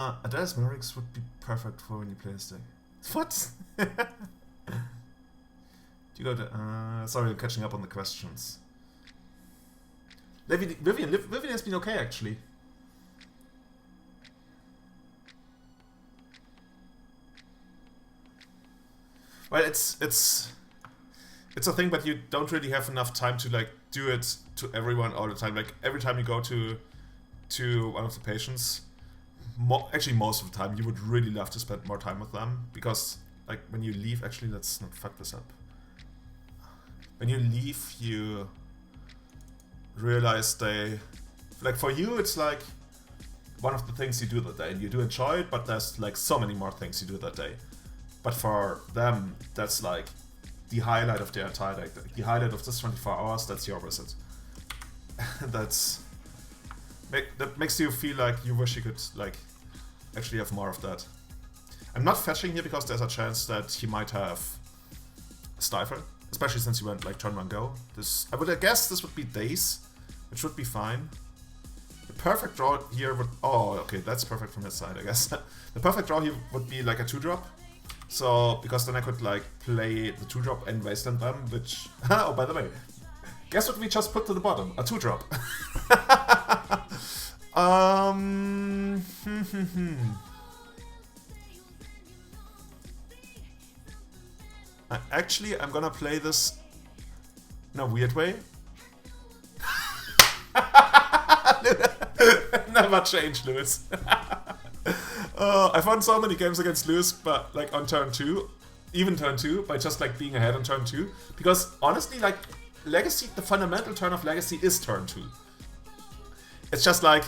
Adair's Mavericks would be perfect for when you play this deck. What? Do you go to... sorry, I'm catching up on the questions. Vivian has been okay, actually. Well, it's a thing, but you don't really have enough time to like do it to everyone all the time. Like every time you go to one of the patients, actually most of the time, you would really love to spend more time with them, because like when you leave, actually let's not fuck this up. When you leave, you realize like for you it's like one of the things you do that day, and you do enjoy it, but there's like so many more things you do that day. But for them, that's like the highlight of their entire day. The highlight of this 24 hours, that's your visit. That makes you feel like you wish you could like actually have more of that. I'm not fetching here because there's a chance that he might have Stifle, especially since he went like turn 1 go. I would guess this would be Daze, which would be fine. The perfect draw here would... Oh, okay, that's perfect from his side, I guess. The perfect draw here would be like a 2-drop. So, because then I could like play the 2-drop and wasteland them, which... Oh, by the way, guess what we just put to the bottom? A 2-drop. Actually, I'm gonna play this in a weird way. Never change, Lewis. I've won so many games against Lewis, but like on turn 2, even turn 2, by just like being ahead on turn 2. Because honestly, like Legacy, the fundamental turn of Legacy is turn 2. It's just like,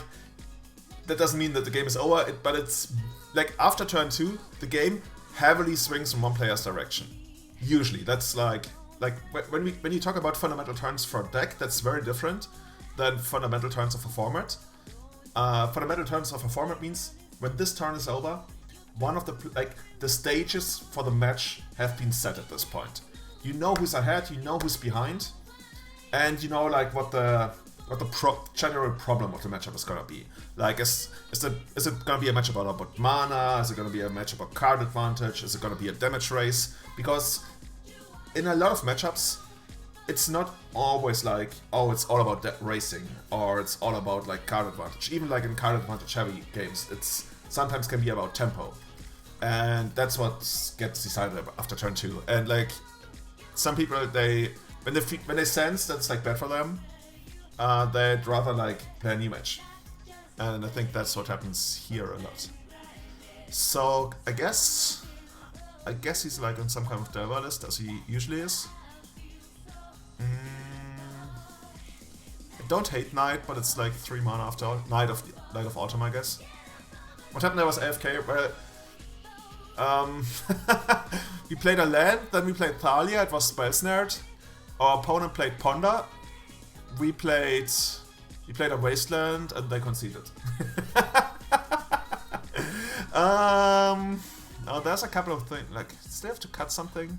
that doesn't mean that the game is over, but it's like after turn 2, the game heavily swings in one player's direction. Usually, that's like when you talk about fundamental turns for a deck, that's very different than fundamental turns of a format. Fundamental turns of a format means when this turn is over, one of the stages for the match have been set at this point. You know who's ahead, you know who's behind, and you know like what the general problem of the matchup is gonna be. Like, is it gonna be a matchup about mana? Is it gonna be a matchup about card advantage? Is it gonna be a damage race? Because in a lot of matchups, it's not always like, oh, it's all about racing, or it's all about like card advantage. Even like in card advantage heavy games, it's sometimes can be about tempo, and that's what gets decided after turn 2. And like some people, when they sense that's like bad for them, they'd rather like play a new match, and I think that's what happens here a lot. So I guess he's like on some kind of Delver list, as he usually is. I don't hate Knight, but it's like 3 mana after Light of Autumn, I guess. What happened there was AFK, where we played a land, then we played Thalia, it was Spell Snared. Our opponent played Ponder. We played a Wasteland, and they conceded. Now there's a couple of things, like, does they have to cut something?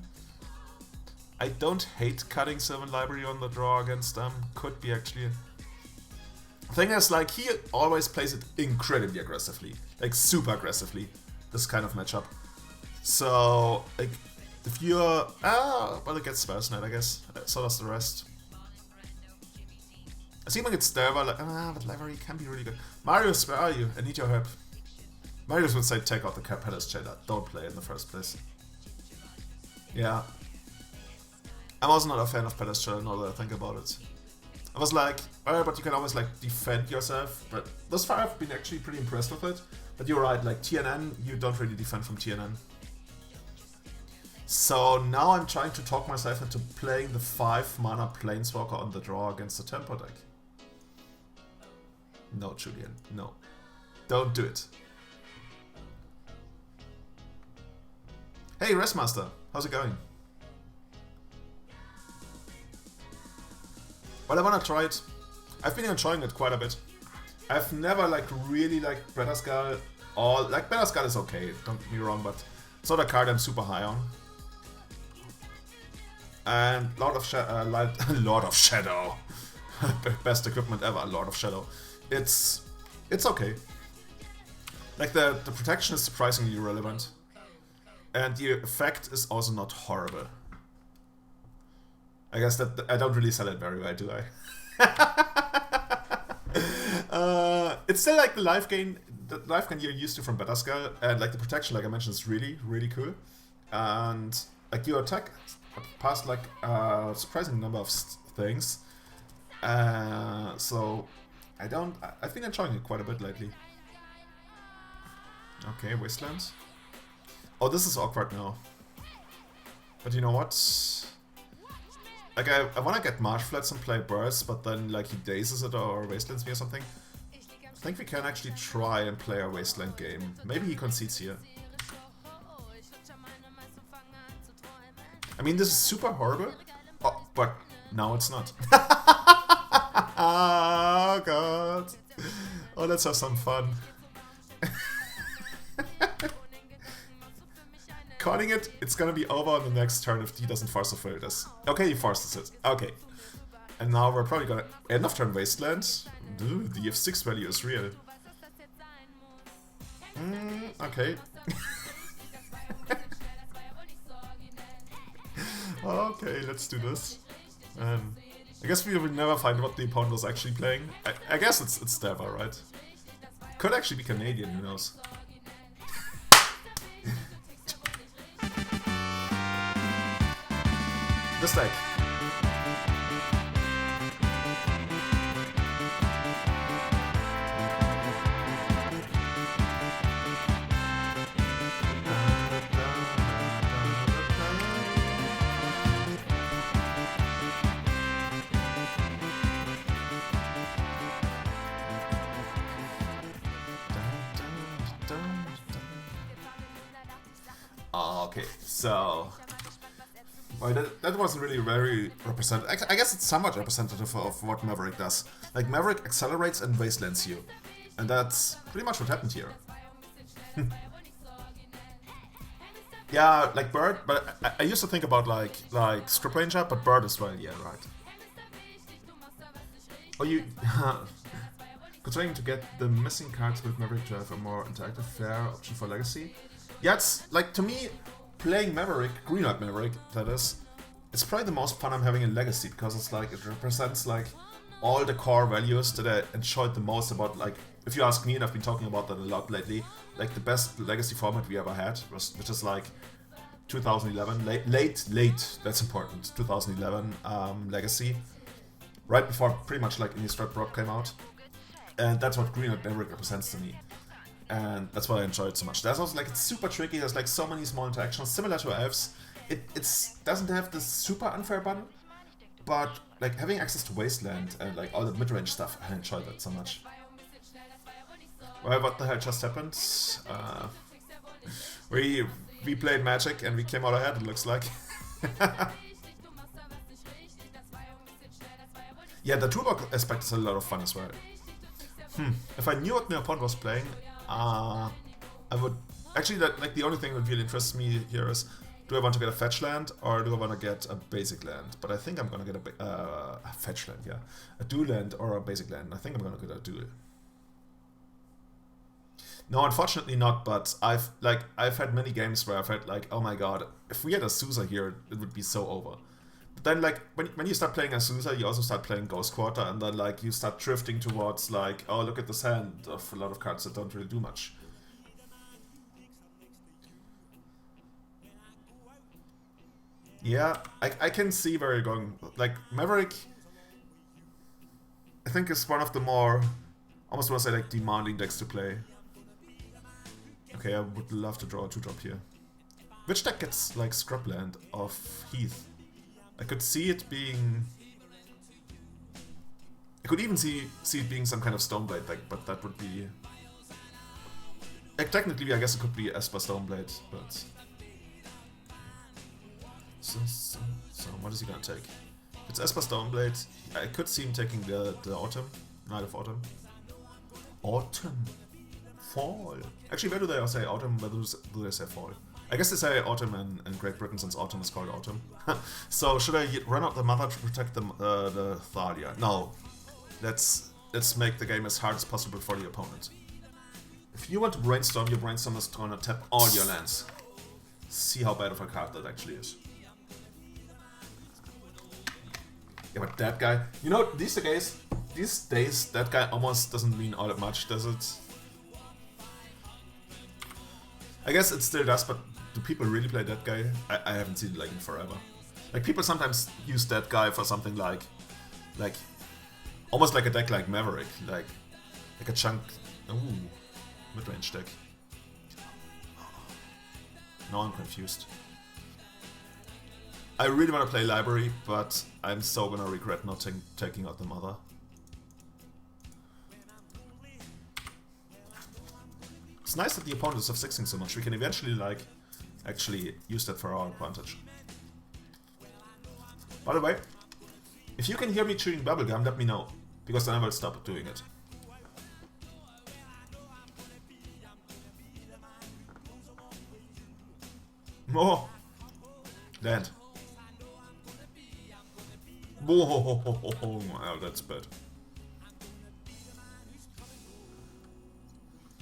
I don't hate cutting Sylvan Library on the draw against them. Could be actually. The thing is, like, he always plays it incredibly aggressively, like super aggressively. This kind of matchup. So, like, if you're well, it gets Spell Snare, I guess. So does the rest. Assuming it's Delver, like, but Library can be really good. Marius, where are you? I need your help. Marius would say take out the Palace Jailer. Don't play in the first place. Yeah. I'm also not a fan of Palace Jailer, now that I think about it. I was like, alright, but you can always like defend yourself. But thus far I've been actually pretty impressed with it. But you're right, like TNN, you don't really defend from TNN. So now I'm trying to talk myself into playing the 5 mana Planeswalker on the draw against the Tempo deck. No, Julian, no. Don't do it. Hey, Restmaster, how's it going? Well, I wanna try it. I've been enjoying it quite a bit. I've never like really liked Bretterskull, or like Bretterskull is okay, don't get me wrong, but it's not a card I'm super high on. And Lord of Shadow, best equipment ever, Lord of Shadow. It's okay. Like the protection is surprisingly relevant. And the effect is also not horrible. I guess that I don't really sell it very well, do I? It's still like the life gain you're used to from Batterskull, and like the protection, like I mentioned, is really, really cool. And like your attack past like a surprising number of things. So I've been enjoying it quite a bit lately. Okay, Wastelands. Oh, this is awkward now. But you know what? Like, I want to get Marsh Flats and play Burst, but then, like, he dazes it or Wastelands me or something. I think we can actually try and play a Wasteland game. Maybe he concedes here. I mean, this is super horrible. Oh, but now it's not. Oh, God. Oh, let's have some fun. Calling it, it's gonna be over on the next turn if he doesn't force fulfill this. Okay, he forces it. Okay. And now we're probably gonna end of turn Wasteland. Dude, the F6 value is real. Okay. Okay, let's do this. I guess we will never find what the opponent was actually playing. I guess it's Stava, right? Could actually be Canadian, who knows? This deck. Okay, so well, that wasn't really very representative. I guess it's somewhat representative of what Maverick does. Like, Maverick accelerates and wastelands you. And that's pretty much what happened here. Yeah, like Bird, but I used to think about like Script Ranger, but Bird as well, yeah, right. Oh, you... Considering to get the missing cards with Maverick to have a more interactive, fair option for Legacy. Yeah, it's, like, to me, playing Maverick, Green Knight Maverick, that is, it's probably the most fun I'm having in Legacy, because it's like, it represents, like, all the core values that I enjoyed the most about, like, if you ask me, and I've been talking about that a lot lately, like, the best Legacy format we ever had, which is, like, 2011, late, that's important, 2011 Legacy, right before, pretty much, like, Innistrad Brock came out, and that's what Green Knight Maverick represents to me. And that's why I enjoy it so much. There's also, like, it's super tricky, there's like so many small interactions, similar to Elves. It doesn't have this super unfair button, but like having access to Wasteland and like all the mid-range stuff, I enjoy that so much. Well, what the hell just happened? We played Magic and we came out ahead, it looks like. Yeah, the toolbox aspect is a lot of fun as well. If I knew what my opponent was playing, I would... Actually, like the only thing that really interests me here is, do I want to get a fetch land, or do I want to get a basic land? But I think I'm going to get a fetch land, yeah. A dual land or a basic land. I think I'm going to get a dual. No, unfortunately not, but I've had many games where I've had like, oh my god, if we had a Sousa here, it would be so over. But then, like, when you start playing a Sousa, you also start playing Ghost Quarter, and then, like, you start drifting towards, like, oh, look at this hand of a lot of cards that don't really do much. Yeah, I can see where you're going. Like, Maverick, I think, is one of the more, almost want to say, like, demanding decks to play. Okay, I would love to draw a 2-drop here. Which deck gets, like, Scrubland of Heath? I could see it being... I could even see it being some kind of Stoneblade deck, but that would be... Like, technically, I guess it could be Esper Stoneblade, but... So what is he gonna take? If it's Esper Stoneblade, I could see him taking the Autumn, Night of Autumn. Autumn? Fall? Actually, where do they say Autumn, where do they say Fall? I guess they say Autumn in Great Britain, since Autumn is called Autumn. So should I run out the Mother to protect the Thalia? No. Let's make the game as hard as possible for the opponent. If you want to brainstorm, your brainstorm is gonna tap all your lands. See how bad of a card that actually is. Yeah, but that guy... You know, these days, that guy almost doesn't mean all that much, does it? I guess it still does, but do people really play that guy? I haven't seen it like in forever. Like, people sometimes use that guy for something like almost like a deck like Maverick, like a chunk... Ooh, mid-range deck. Now I'm confused. I really want to play Library, but I'm so gonna regret not taking out the Mother. It's nice that the opponent is F6ing so much. We can eventually, like, actually use that for our advantage. By the way, if you can hear me chewing bubblegum, let me know, because then I will stop doing it. Oh! Land. Oh, that's bad.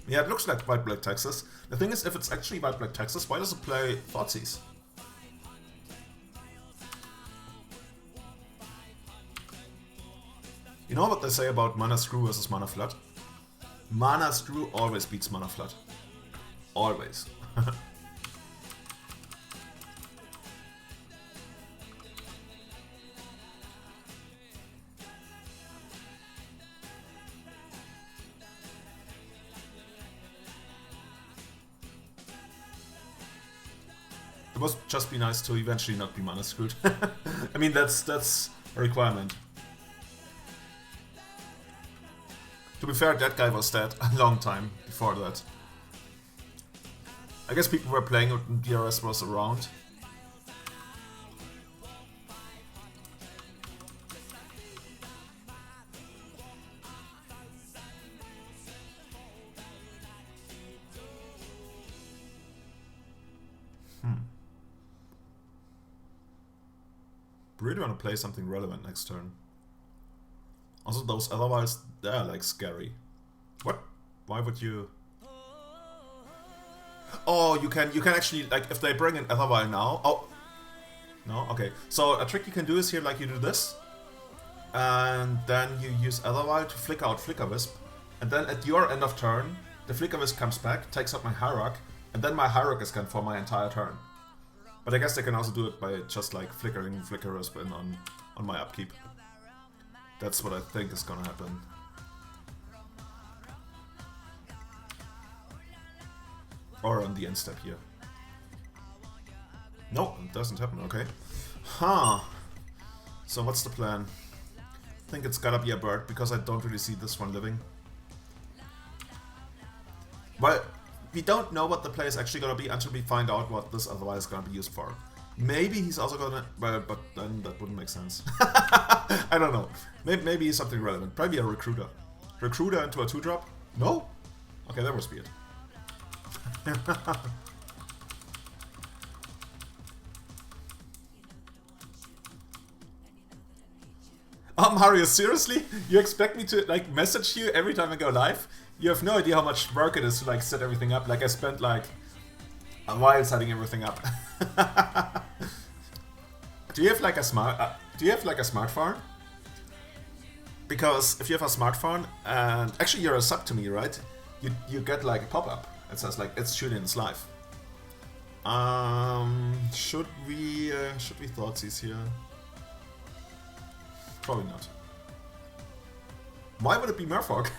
Yeah, it looks like White-Black Texas. The thing is, if it's actually White-Black Texas, why does it play Thoughtseize? You know what they say about Mana Screw versus Mana Flood? Mana Screw always beats Mana Flood. Always. It must just be nice to eventually not be mana screwed. I mean, that's a requirement. To be fair, that guy was dead a long time before that. I guess people were playing it when DRS was around. Really want to play something relevant next turn. Also, those otherwise, they're like scary. What? Why would you? Oh, you can actually, like, if they bring in Etherwile now. Oh, no, okay. So a trick you can do is here, like, you do this, and then you use Etherwile to flicker out Flicker Wisp, and then at your end of turn, the Flicker Wisp comes back, takes up my Hierarch, and then my Hierarch is gone for my entire turn. But I guess they can also do it by just like flickering Flicker Wisp in on my upkeep. That's what I think is gonna happen. Or on the end step here. No, it doesn't happen, okay. Huh. So what's the plan? I think it's gotta be a bird, because I don't really see this one living. Well, we don't know what the play is actually gonna be until we find out what this otherwise is gonna be used for. Maybe he's also gonna... Well, but then that wouldn't make sense. I don't know. Maybe he's something relevant. Probably a Recruiter. Recruiter into a 2-drop? No? Okay, that must be it. Mario, seriously? You expect me to, like, message you every time I go live? You have no idea how much work it is to, like, set everything up. Like, I spent, like, a while setting everything up. Do you have, like, a smartphone? Because if you have a smartphone, and actually you're a sub to me, right? You get, like, a pop-up. It says, like, it's Julian's live. Should we Thoughtseize here? Probably not. Why would it be Murphog?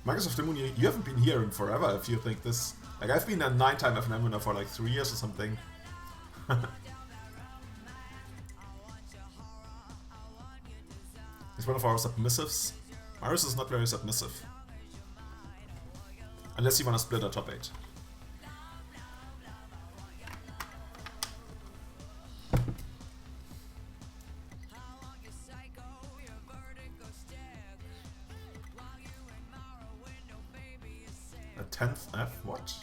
Microsoft the Moon, you haven't been here in forever if you think this... Like, I've been a 9-time FNM winner for like 3 years or something. He's one of our submissives. Marius is not very submissive. Unless you want to split a top 8. A 10th F? What?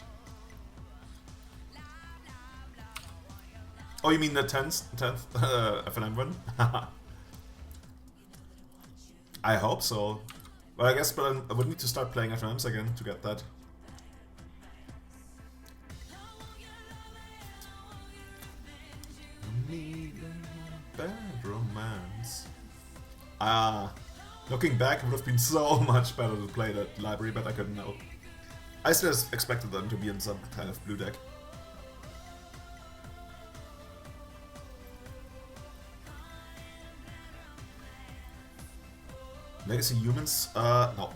Oh, you mean the 10th FNM win? I hope so. Well, I guess, but I would need to start playing FMs again to get that. Bad romance. Looking back, it would have been so much better to play that library, but I couldn't know. I still expected them to be in some kind of blue deck. Legacy Humans? No.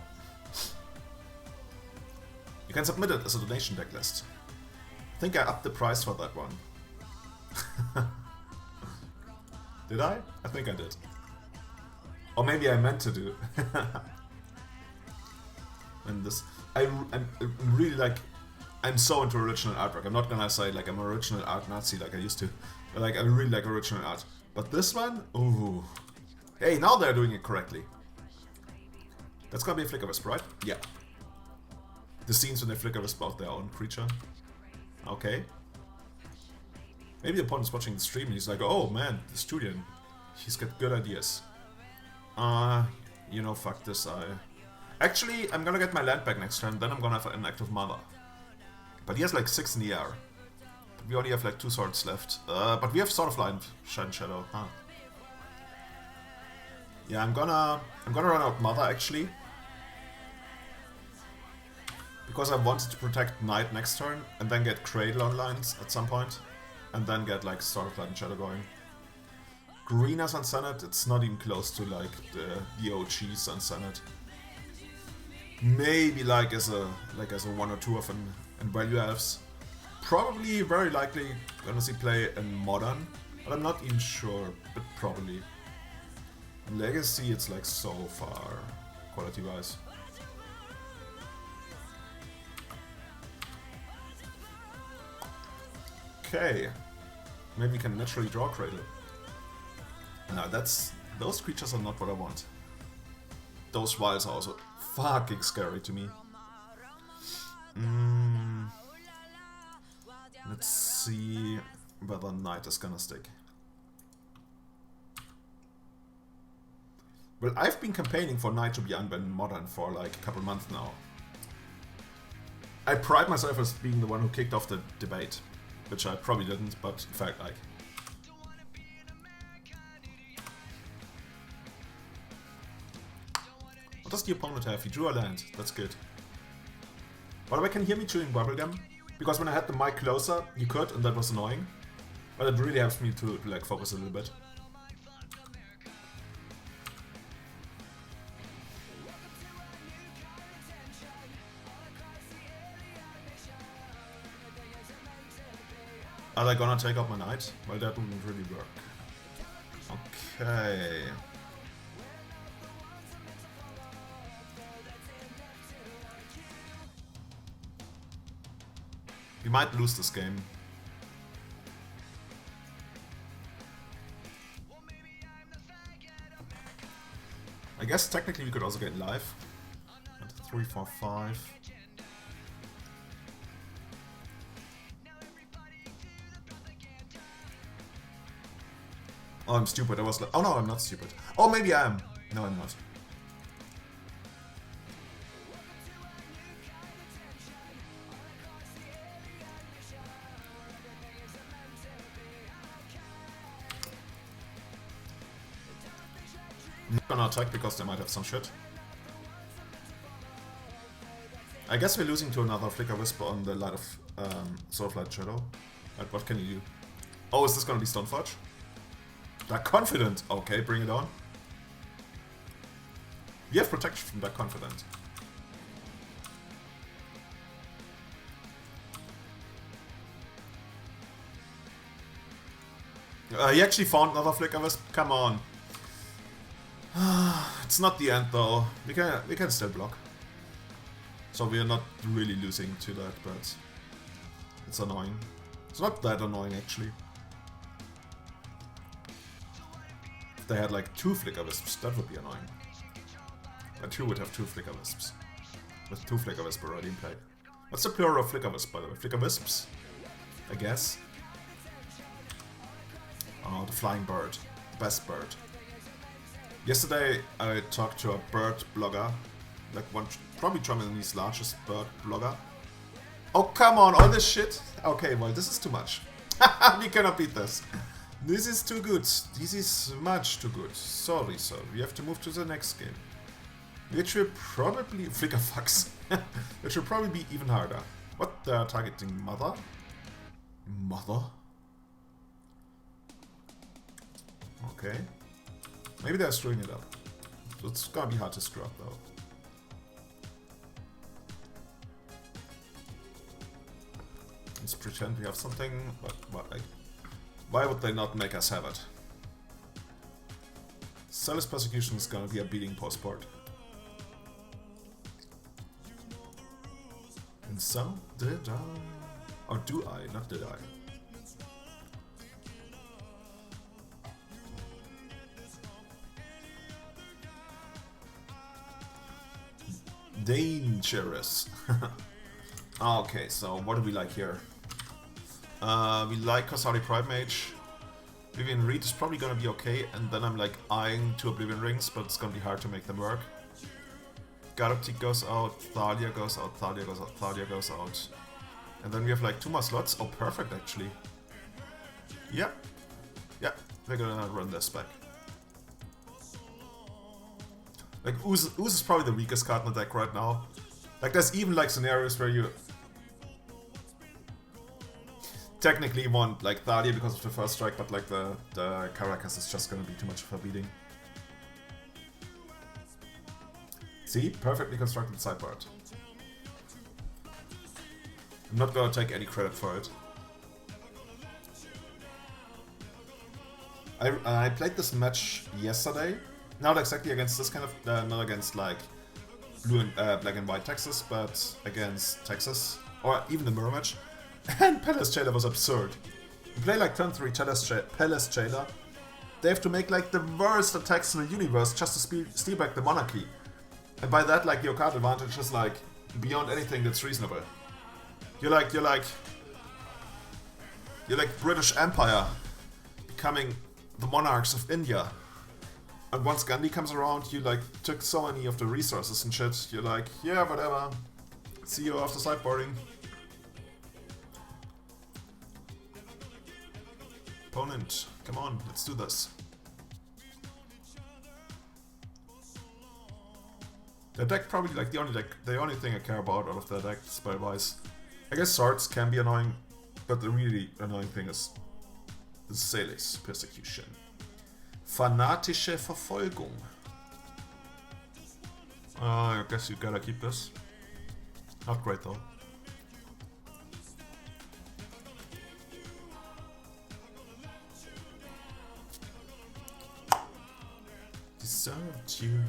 You can submit it as a donation deck list. I think I upped the price for that one. Did I? I think I did. Or maybe I meant to do. And this, I'm really like, I'm so into original artwork. I'm not gonna say like I'm an original art Nazi like I used to, but like I really like original art. But this one, ooh, hey, now they're doing it correctly. That's gonna be a Flicker Wisp, right? Yeah. The scenes when they Flicker Wisp out their own creature. Okay. Maybe the opponent's watching the stream and he's like, oh man, this Julian, he's got good ideas. You know, fuck this. Actually, I'm gonna get my land back next turn, then I'm gonna have an active Mother. But he has like 6 in the air. We only have like 2 swords left. But we have Sword of Light and Shine Shadow, huh? Yeah, I'm gonna run out Mother actually. Because I wanted to protect Knight next turn and then get Cradle online at some point. And then get like Sword of Light and Shadow going. Green as on Senate, it's not even close to like the OGs on Senate. Maybe like as a 1 or 2 of an value elves. Probably, very likely gonna see play in Modern, but I'm not even sure, but probably. In Legacy it's like so far quality wise. Okay. Maybe we can naturally draw Cradle. No, those creatures are not what I want. Those wilds are also fucking scary to me. Let's see whether Knight is gonna stick. Well, I've been campaigning for Knight to be unbanned in Modern for like a couple months now. I pride myself as being the one who kicked off the debate, which I probably didn't, but in fact like. What does the opponent have? He drew a land. That's good. By the way, can you hear me chewing bubblegum? Because when I had the mic closer, you could, and that was annoying. But it really helps me to like focus a little bit. Are they gonna take out my knight? Well, that wouldn't really work. Okay. We might lose this game. I guess technically we could also get live. 3, 4, 5. Oh, I'm stupid. I was like, oh no, I'm not stupid. Oh, maybe I am. No, I'm not. I'm not gonna attack because they might have some shit. I guess we're losing to another Flicker Wisp on the light of Sword of Light Shadow. But what can you do? Oh, is this gonna be Stoneforge? Dark Confident! Okay, bring it on. We have protection from Dark Confident. He actually found another Flicker Wisp. Come on. It's not the end though. We can still block. So we are not really losing to that, but it's annoying. It's not that annoying actually. If they had like 2 Flicker Wisps, that would be annoying. But 2 would have 2 Flicker Wisps. With 2 Flicker Wisps already in play. What's the plural of Flicker Wisp, by the way? Flicker Wisps? I guess. Oh, the flying bird. Best bird. Yesterday I talked to a bird blogger like probably Germany's largest bird blogger. Oh, come on, all this shit? Okay, well, this is too much. We cannot beat this. This is too good. This is much too good. Sorry, sir. We have to move to the next game. Which will probably... Flicker fucks. Which will probably be even harder. What? They're targeting Mother? Mother? Okay. Maybe they're screwing it up. So it's gonna be hard to screw up, though. Let's pretend we have something, but like, why would they not make us have it? Zealous Persecution is gonna be a beating postport. And so did I. Or do I? Not did I. Dangerous. Okay, so what do we like here? We like Kasari Pride Mage. Vivian Reed is probably gonna be okay, and then I'm like eyeing 2 Oblivion Rings, but it's gonna be hard to make them work. Garuptik goes out, Thalia goes out, Thalia goes out, Thalia goes out. And then we have like 2 more slots. Oh, perfect actually. Yep. Yeah, they're gonna run this back. Like, Ooze is probably the weakest card in the deck right now. Like, there's even like scenarios where you technically want like Thalia because of the first strike, but like the Caracas is just gonna be too much of a beating. See? Perfectly constructed sideboard. I'm not gonna take any credit for it. I played this match yesterday. Not exactly against this kind of, not against like blue and black and white Texas, but against Texas, or even the mirror match. And Palace Jailer was absurd. You play like turn 3 Palace Jailer. They have to make like the worst attacks in the universe just to steal back the monarchy. And by that, like, your card advantage is like beyond anything that's reasonable. You're like British Empire becoming the monarchs of India. And once Gandhi comes around, you like took so many of the resources and shit. You're like, yeah, whatever. See you after sideboarding. Opponent, come on, let's do this. The deck probably like the only thing I care about out of the deck spell-wise. I guess swords can be annoying, but the really annoying thing is the Zealous Persecution. Fanatische Verfolgung. I guess you gotta keep this. Not great though. Deserved you.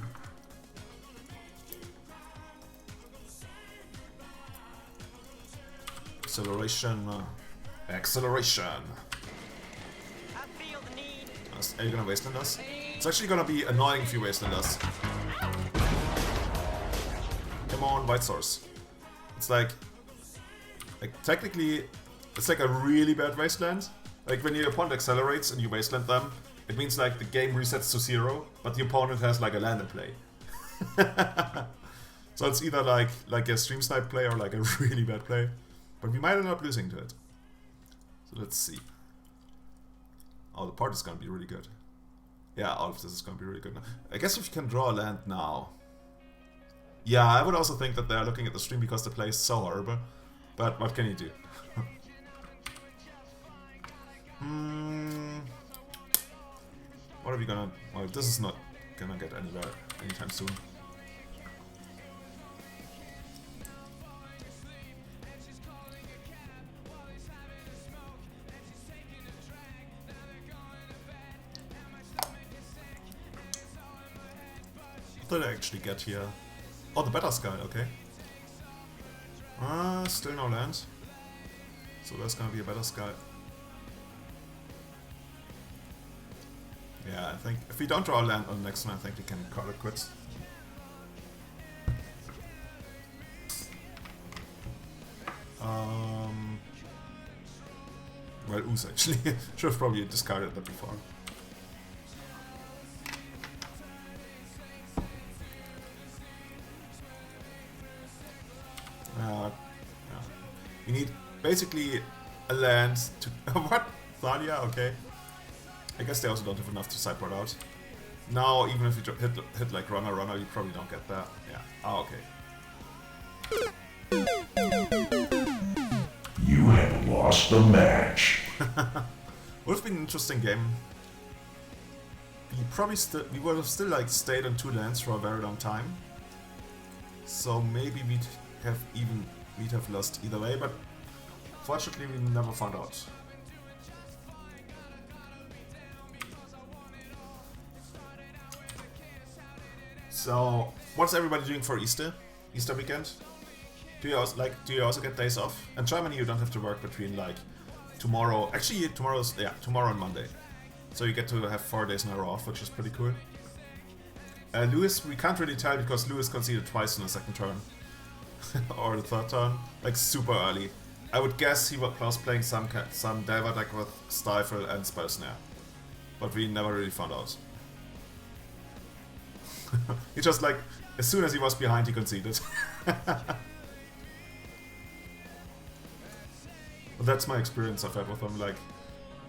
Acceleration. Acceleration. Are you gonna wasteland us? It's actually gonna be annoying if you wasteland us. Come on, White Source. It's like technically, it's like a really bad wasteland. Like when your opponent accelerates and you wasteland them, it means like the game resets to 0, but the opponent has like a land in play. So it's either like a stream snipe play or like a really bad play. But we might end up losing to it. So let's see. Oh, the part is gonna be really good. Yeah, all of this is gonna be really good now. I guess if you can draw a land now. Yeah, I would also think that they're looking at the stream because the play is so horrible. But what can you do? What are we gonna... Well, this is not gonna get anywhere anytime soon. What did I actually get here? Oh, the Better Sky, okay. Still no land. So there's gonna be a Better Sky. Yeah, I think if we don't draw a land on the next one, I think we can call it quits. Well, Ooze actually. Should have probably discarded that before. You need basically a land to... What? Thalia? Okay. I guess they also don't have enough to sideboard out. Now, even if you hit like runner, you probably don't get that. Yeah. Oh, okay. You have lost the match. Would have been an interesting game. We would have still like stayed on 2 lands for a very long time. So maybe we'd have lost either way, but fortunately we never found out. So, what's everybody doing for Easter weekend? Do you also get days off? In Germany you don't have to work between like tomorrow. Actually, tomorrow and Monday. So you get to have 4 days in a row off, which is pretty cool. Lewis, we can't really tell because Lewis conceded twice in the second turn. Or the third turn. Like super early. I would guess he was playing some Delver deck with Stifle and Spell Snare. But we never really found out. He just like, as soon as he was behind, he conceded. But that's my experience I've had with him, like,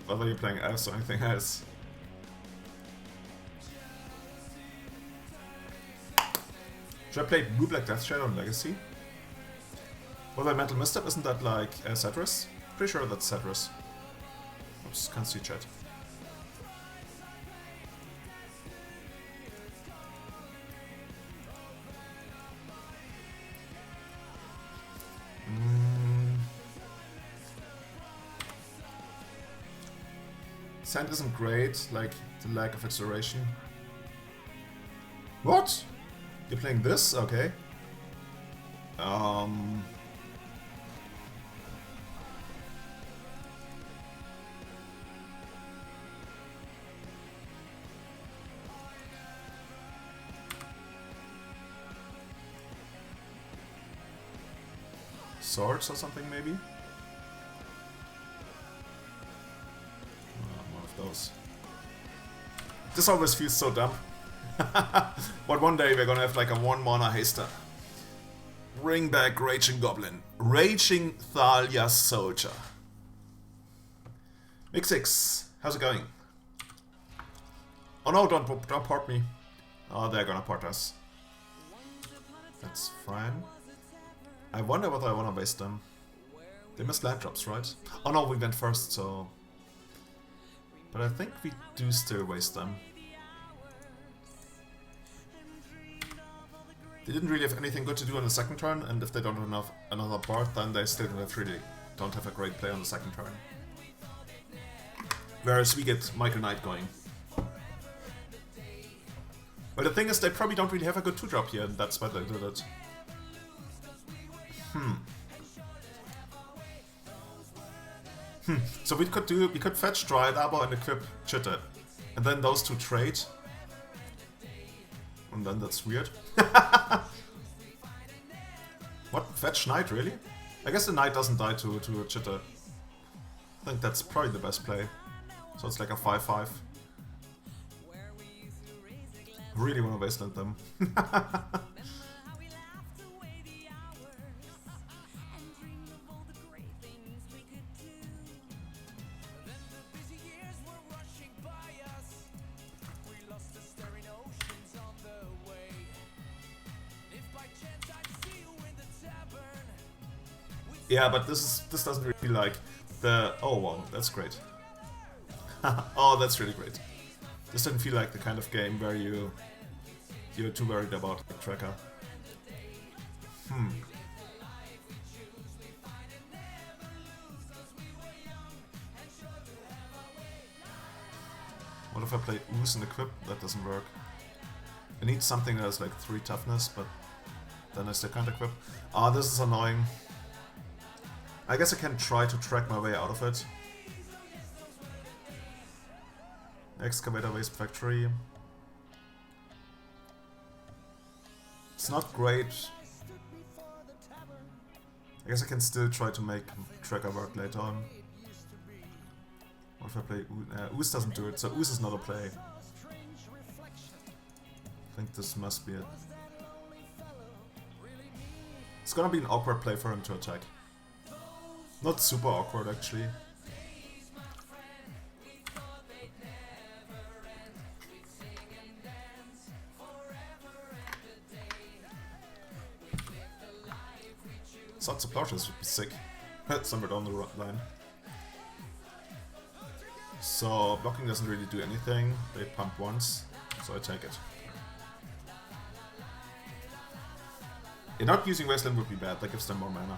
whether you're playing S or anything else. Should I play Blue Black Death Shadow on Legacy? Was that Mental Misstep? Isn't that like Cetrus? Pretty sure that's Cetrus. Oops, can't see chat. Sand isn't great, like the lack of acceleration. What? You're playing this? Okay. Swords or something maybe? Those. This always feels so dumb. But one day we're gonna have like a 1-mana haster. Bring back Raging Goblin. Raging Thalia Soldier. Mix 6, how's it going? Oh no, don't port me. Oh, they're gonna port us. That's fine. I wonder whether I wanna waste them. They missed land drops, right? Oh no, we went first, so... But I think we do still waste them. They didn't really have anything good to do on the second turn, and if they don't have another port, then they still don't have a great play on the second turn. Whereas we get Michael Knight going. But the thing is, they probably don't really have a good 2-drop here, and that's why they did it. So we could fetch Dryad Arbor and equip Chitta. And then those two trade. And then that's weird. What? Fetch Knight, really? I guess the Knight doesn't die to a Chitta. I think that's probably the best play. So it's like a 5-5. Really wanna wasteland them. Yeah, but this doesn't really like the... Oh wow, that's great. Oh, that's really great. This didn't feel like the kind of game where you're too worried about the tracker. What if I play Ooze and equip? That doesn't work. I need something that has like 3 toughness, but then I still can't equip. Ah, this is annoying. I guess I can try to track my way out of it. Excavator Waste Factory. It's not great. I guess I can still try to make tracker work later on. What if I play Ooze? Ooze doesn't do it, so Ooze is not a play. I think this must be it. It's gonna be an awkward play for him to attack. Not super awkward actually. Such supporters would be sick. Somewhere down the line. So blocking doesn't really do anything. They pump once, so I take it. Yeah, not using Wasteland would be bad. That gives them more mana.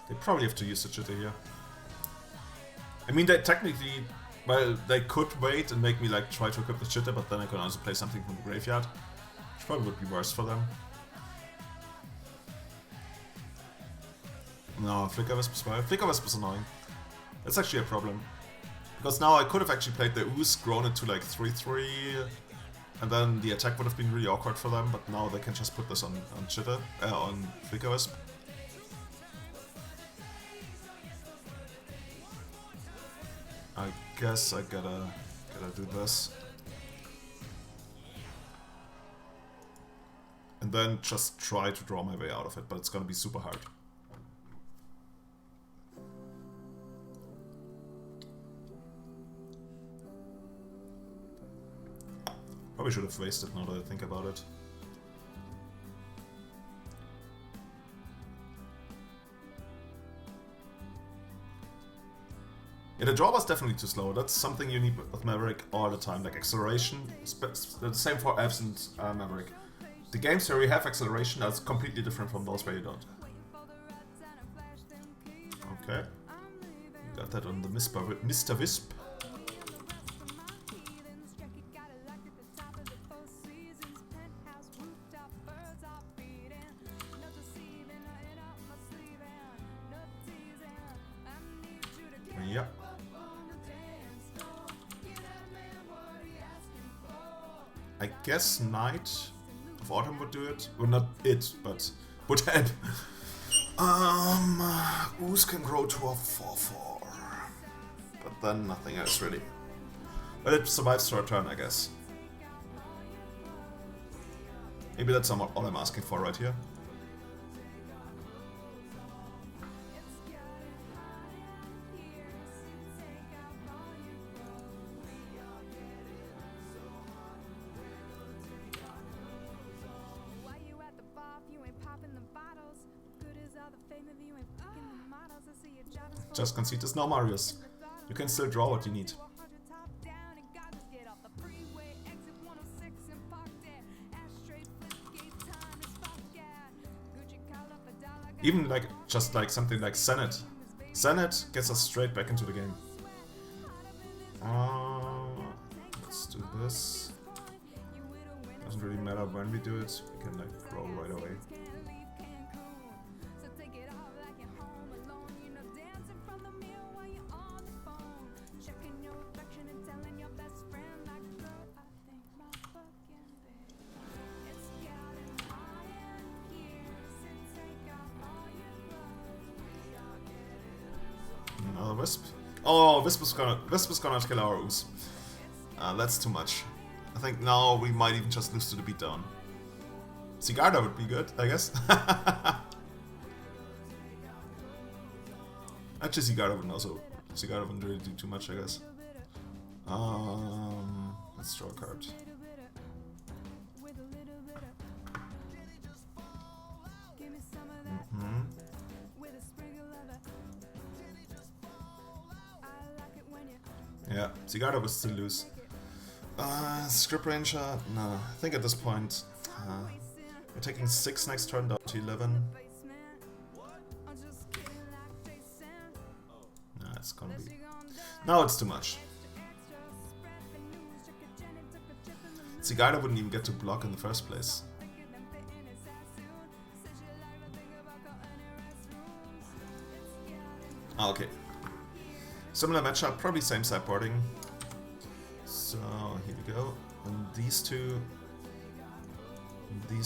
They probably have to use the Jitter here. I mean, they technically, well, they could wait and make me like try to equip the Jitter, but then I could also play something from the graveyard, which probably would be worse for them. No, Flicker Wisp is well. Flicker Wisp is annoying. That's actually a problem. Because now I could have actually played the Ooze, grown it to like 3-3, and then the attack would have been really awkward for them, but now they can just put this on Jitter, on Flicker Wisp. I guess I gotta do this. And then just try to draw my way out of it, but it's gonna be super hard. Probably should have wasted now that I think about it. Yeah, the draw was definitely too slow. That's something you need with Maverick all the time, like acceleration. The same for Elves and Maverick. The games where you have acceleration are completely different from those where you don't. Okay. Got that on the Mr. Wisp. Yeah. I guess Knight of Autumn would do it. Well, not it, but would help. Ooze can grow to a 4/4. But then nothing else really. But it survives for a turn, I guess. Maybe that's all I'm asking for right here. Just concede this. No, Marius. You can still draw what you need. Even like, just like something like Senate. Senate gets us straight back into the game. Let's do this. Doesn't really matter when we do it. We can like grow right away. Another Wisp. Oh, Wisp is gonna kill our Ooze. That's too much. I think now we might even just lose to the beatdown. Sigarda would be good, I guess. Actually, Sigarda wouldn't really do too much, I guess. Let's draw a card. Yeah, Sigarda was still loose. Script Ranger? No, I think at this point we're taking 6 next turn down to 11. Nah, it's gonna be... Now it's too much. Sigarda wouldn't even get to block in the first place. Okay. Similar matchup, probably same sideboarding. So here we go. And these two, and then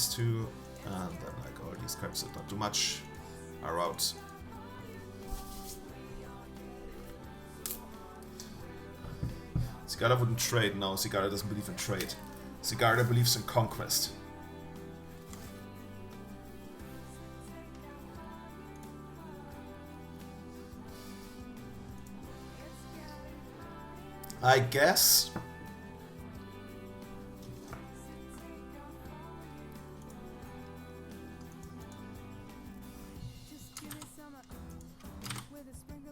like all these cards that don't do much are out. Sigarda wouldn't trade. No, Sigarda doesn't believe in trade. Sigarda believes in conquest. I guess.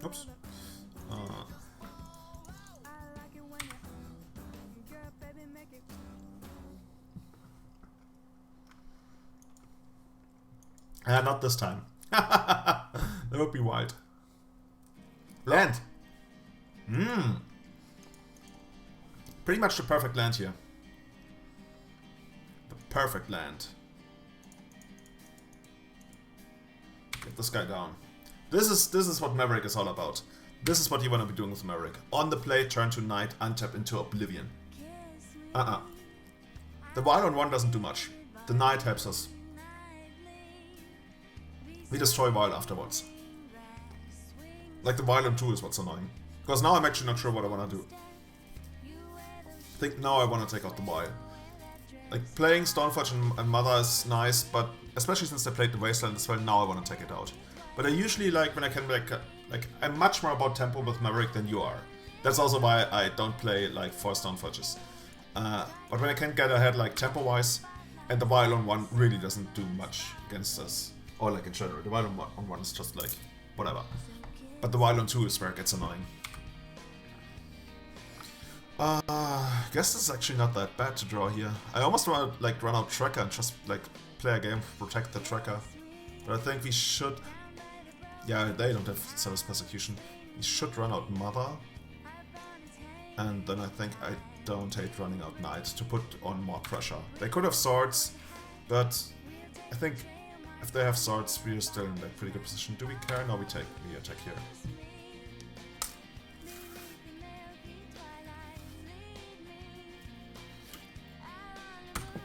Oops. Not this time. That would be wild. Land. Pretty much the perfect land here. The perfect land. Get this guy down. This is what Maverick is all about. This is what you want to be doing with Maverick. On the play, turn to Knight, untap into Oblivion. The Wild on 1 doesn't do much. The Knight helps us. We destroy Wild afterwards. Like the Wild on 2 is what's annoying. Because now I'm actually not sure what I want to do. I think now I want to take out the Wild. Like playing Stoneforge and Mother is nice, but especially since I played the Wasteland as well, now I want to take it out. But I usually like when I can like I'm much more about tempo with Maverick than you are. That's also why I don't play like 4 Stoneforges. But when I can get ahead like tempo wise, and the Wild on 1 really doesn't do much against us. Or like in general, the Wild on 1 is just like whatever. But the Wild on 2 is where it gets annoying. Guess this is actually not that bad to draw here. I almost want to like run out Tracker and just like play a game, protect the Tracker. But I think we should... Yeah, they don't have Service Persecution. We should run out Mother. And then I think I don't hate running out Knight to put on more pressure. They could have Swords, but I think if they have Swords, we are still in a pretty good position. Do we care? No, we attack here.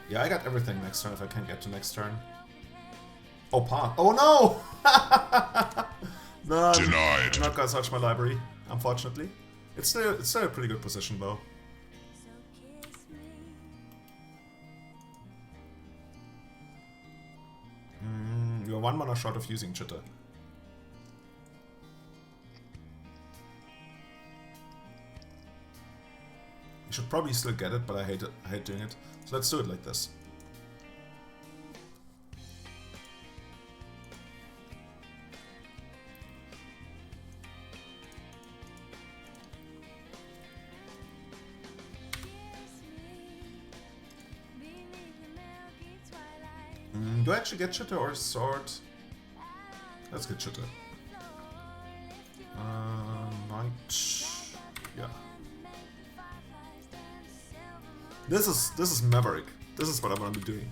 Yeah, I got everything next turn if I can't get to next turn. Oh, pawn. Oh no! No, Denied. I'm not gonna search my library, unfortunately. It's still a pretty good position though. You're 1 mana short of using Chitter. You should probably still get it, but I hate doing it. So let's do it like this. Do I actually get Chitter or Sword? Let's get Chitter. Knight. Yeah. This is Maverick. This is what I want to be doing.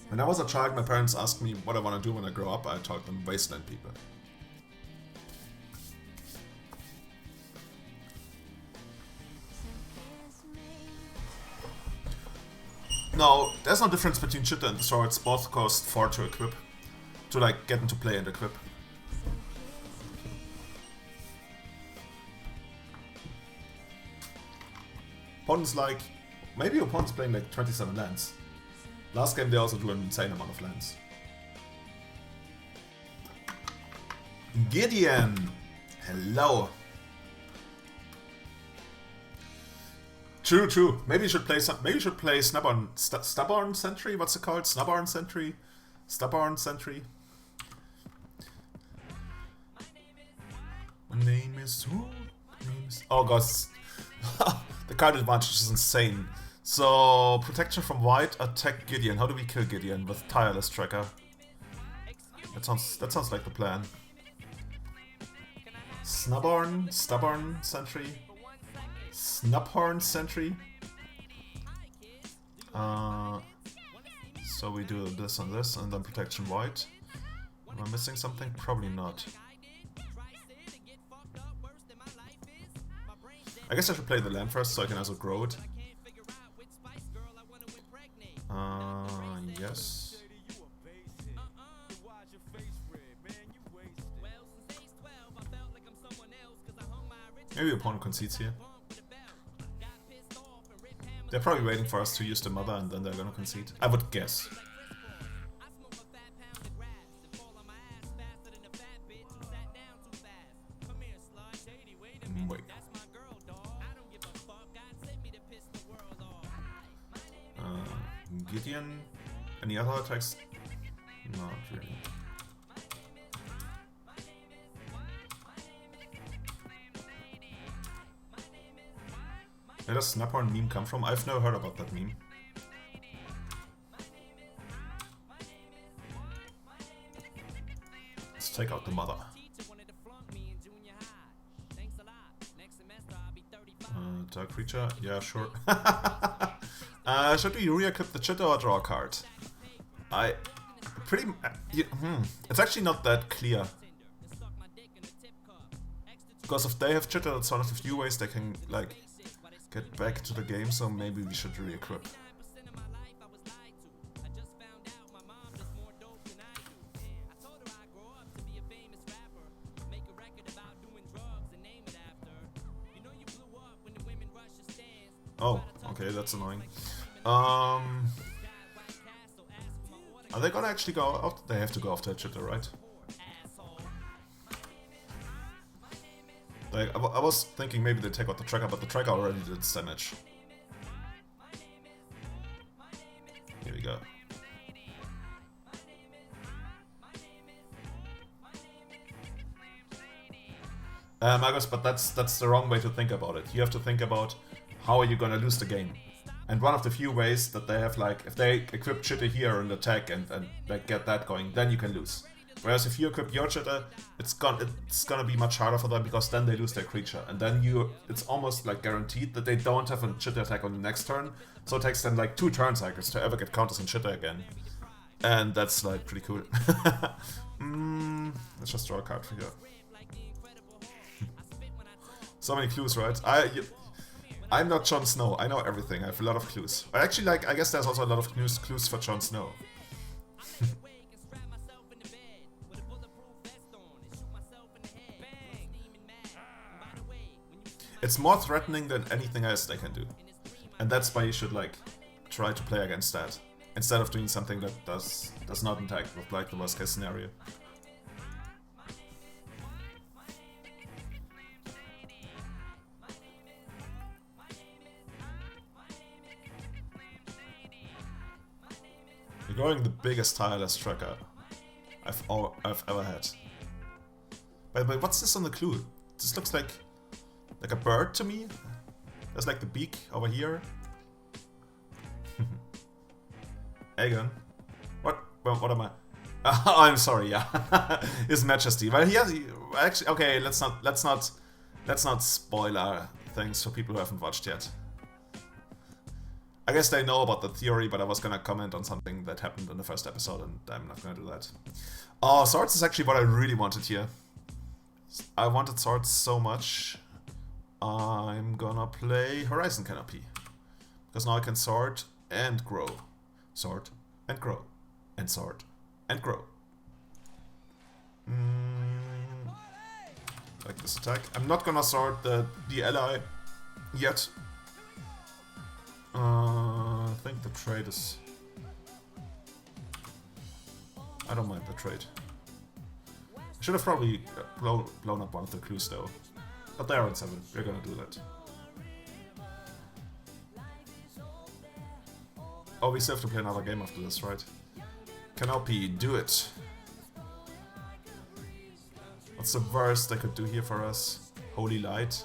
When I was a child, my parents asked me what I want to do when I grow up. I told them Wasteland people. No, there's no difference between Chitter and the Swords. Both cost 4 to equip. To like get into play and equip. Opponent's like... Maybe opponent's playing like 27 lands. Last game they also drew an insane amount of lands. Gideon! Hello! True. Maybe you should play some. Maybe you should play Stubborn Sentry. What's it called? Stubborn Sentry. Stubborn Sentry. My name is who? Oh god, the card advantage is insane. So protection from white, attack Gideon. How do we kill Gideon with Tireless Tracker? That sounds like the plan. Stubborn Sentry. Snubhorn Sentry. So we do this and this, and then protection white. Am I missing something? Probably not. I guess I should play the land first so I can also grow it. Yes. Maybe opponent concedes here. They're probably waiting for us to use the mother and then they're gonna concede. I would guess. Wait. Gideon? Any other attacks? Not really. Where does Snaphorn meme come from? I've never heard about that meme. Let's take out the mother. Dark creature? Yeah, sure. Should we re-equip the Chitter or draw a card? It's actually not that clear. Because if they have Chitter, that's one of the few ways they can, like, get back to the game, so maybe we should re-equip. Oh, okay, that's annoying. Are they gonna actually go out? They have to go after Chitter, right? Like, I was thinking maybe they take out the tracker, but the tracker already did its damage. Here we go. Marcus, but that's the wrong way to think about it. You have to think about how are you gonna lose the game. And one of the few ways that they have, like, if they equip Chitter here and attack and like get that going, then you can lose. Whereas if you equip your Chitter, it's gonna be much harder for them because then they lose their creature. And then it's almost like guaranteed that they don't have a Chitter attack on the next turn. So it takes them like 2 turn cycles to ever get counters on Chitter again. And that's like pretty cool. Let's just draw a card for you. So many clues, right? I'm not Jon Snow. I know everything. I have a lot of clues. Actually, like, I guess there's also a lot of clues for Jon Snow. It's more threatening than anything else they can do. And that's why you should, like, try to play against that. Instead of doing something that does not interact with, like, the worst case scenario. You're going the biggest tireless tracker I've ever had. By the way, what's this on the clue? This looks like a bird to me. There's like the beak over here. Aegon. What? Well, what am I? Oh, I'm sorry. Yeah, His Majesty. Well, actually. Okay, let's not spoiler things for people who haven't watched yet. I guess they know about the theory, but I was gonna comment on something that happened in the first episode, and I'm not gonna do that. Oh, swords is actually what I really wanted here. I wanted swords so much. I'm gonna play Horizon Canopy. Because now I can sword and grow. Sword and grow. And sword and grow. Like this attack. I'm not gonna sword the ally yet. I think the trade is... I don't mind the trade. I should have probably blown up one of the clues though. But they're on 7, we're gonna do that. Oh, we still have to play another game after this, right? Canopy, do it! What's the worst they could do here for us? Holy Light?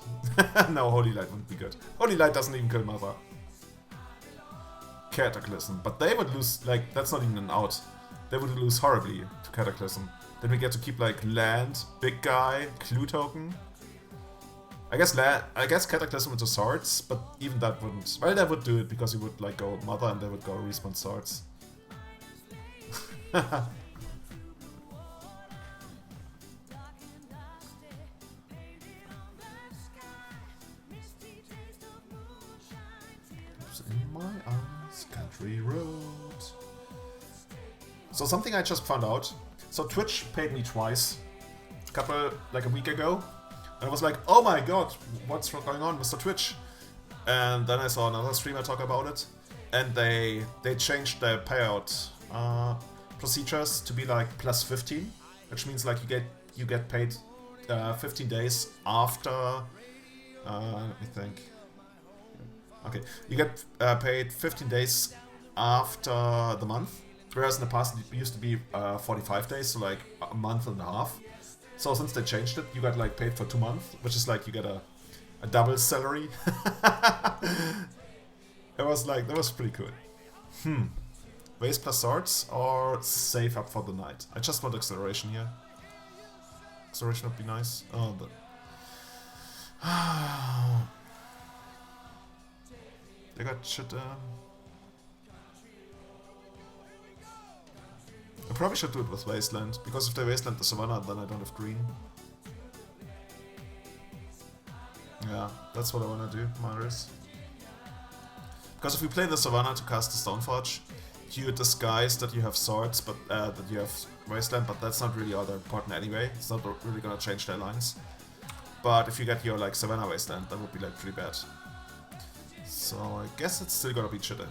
No, Holy Light wouldn't be good. Holy Light doesn't even kill Mother. Cataclysm, but they would lose, like, that's not even an out. They would lose horribly to Cataclysm. Then we get to keep, like, land, big guy, clue token. I guess Cataclysm into swords, but even that wouldn't. Well, they would do it because you would, like, go Mother and they would go respawn swords. In my arms, country road. So something I just found out. So Twitch paid me twice, like a week ago. And I was like, oh my god, what's going on, Mr. Twitch? And then I saw another streamer talk about it. And they changed their payout procedures to be like plus 15. Which means like you get paid 15 days after... let me think. Okay, you get paid 15 days after the month. Whereas in the past it used to be 45 days, so like a month and a half. So since they changed it, you got like paid for 2 months, which is like you get a double salary. It was like, that was pretty cool. Waste plus swords or save up for the night? I just want acceleration here. Acceleration would be nice. Oh, but... They got shit. I probably should do it with Wasteland, because if they Wasteland the Savannah, then I don't have green. Yeah, that's what I want to do, Marius. Because if you play the Savannah to cast the Stoneforge, you disguise that you have swords, but that you have Wasteland, but that's not really all that important anyway. It's not really gonna change their lines. But if you get your like Savannah Wasteland, that would be like pretty bad. So I guess it's still gonna be chitter.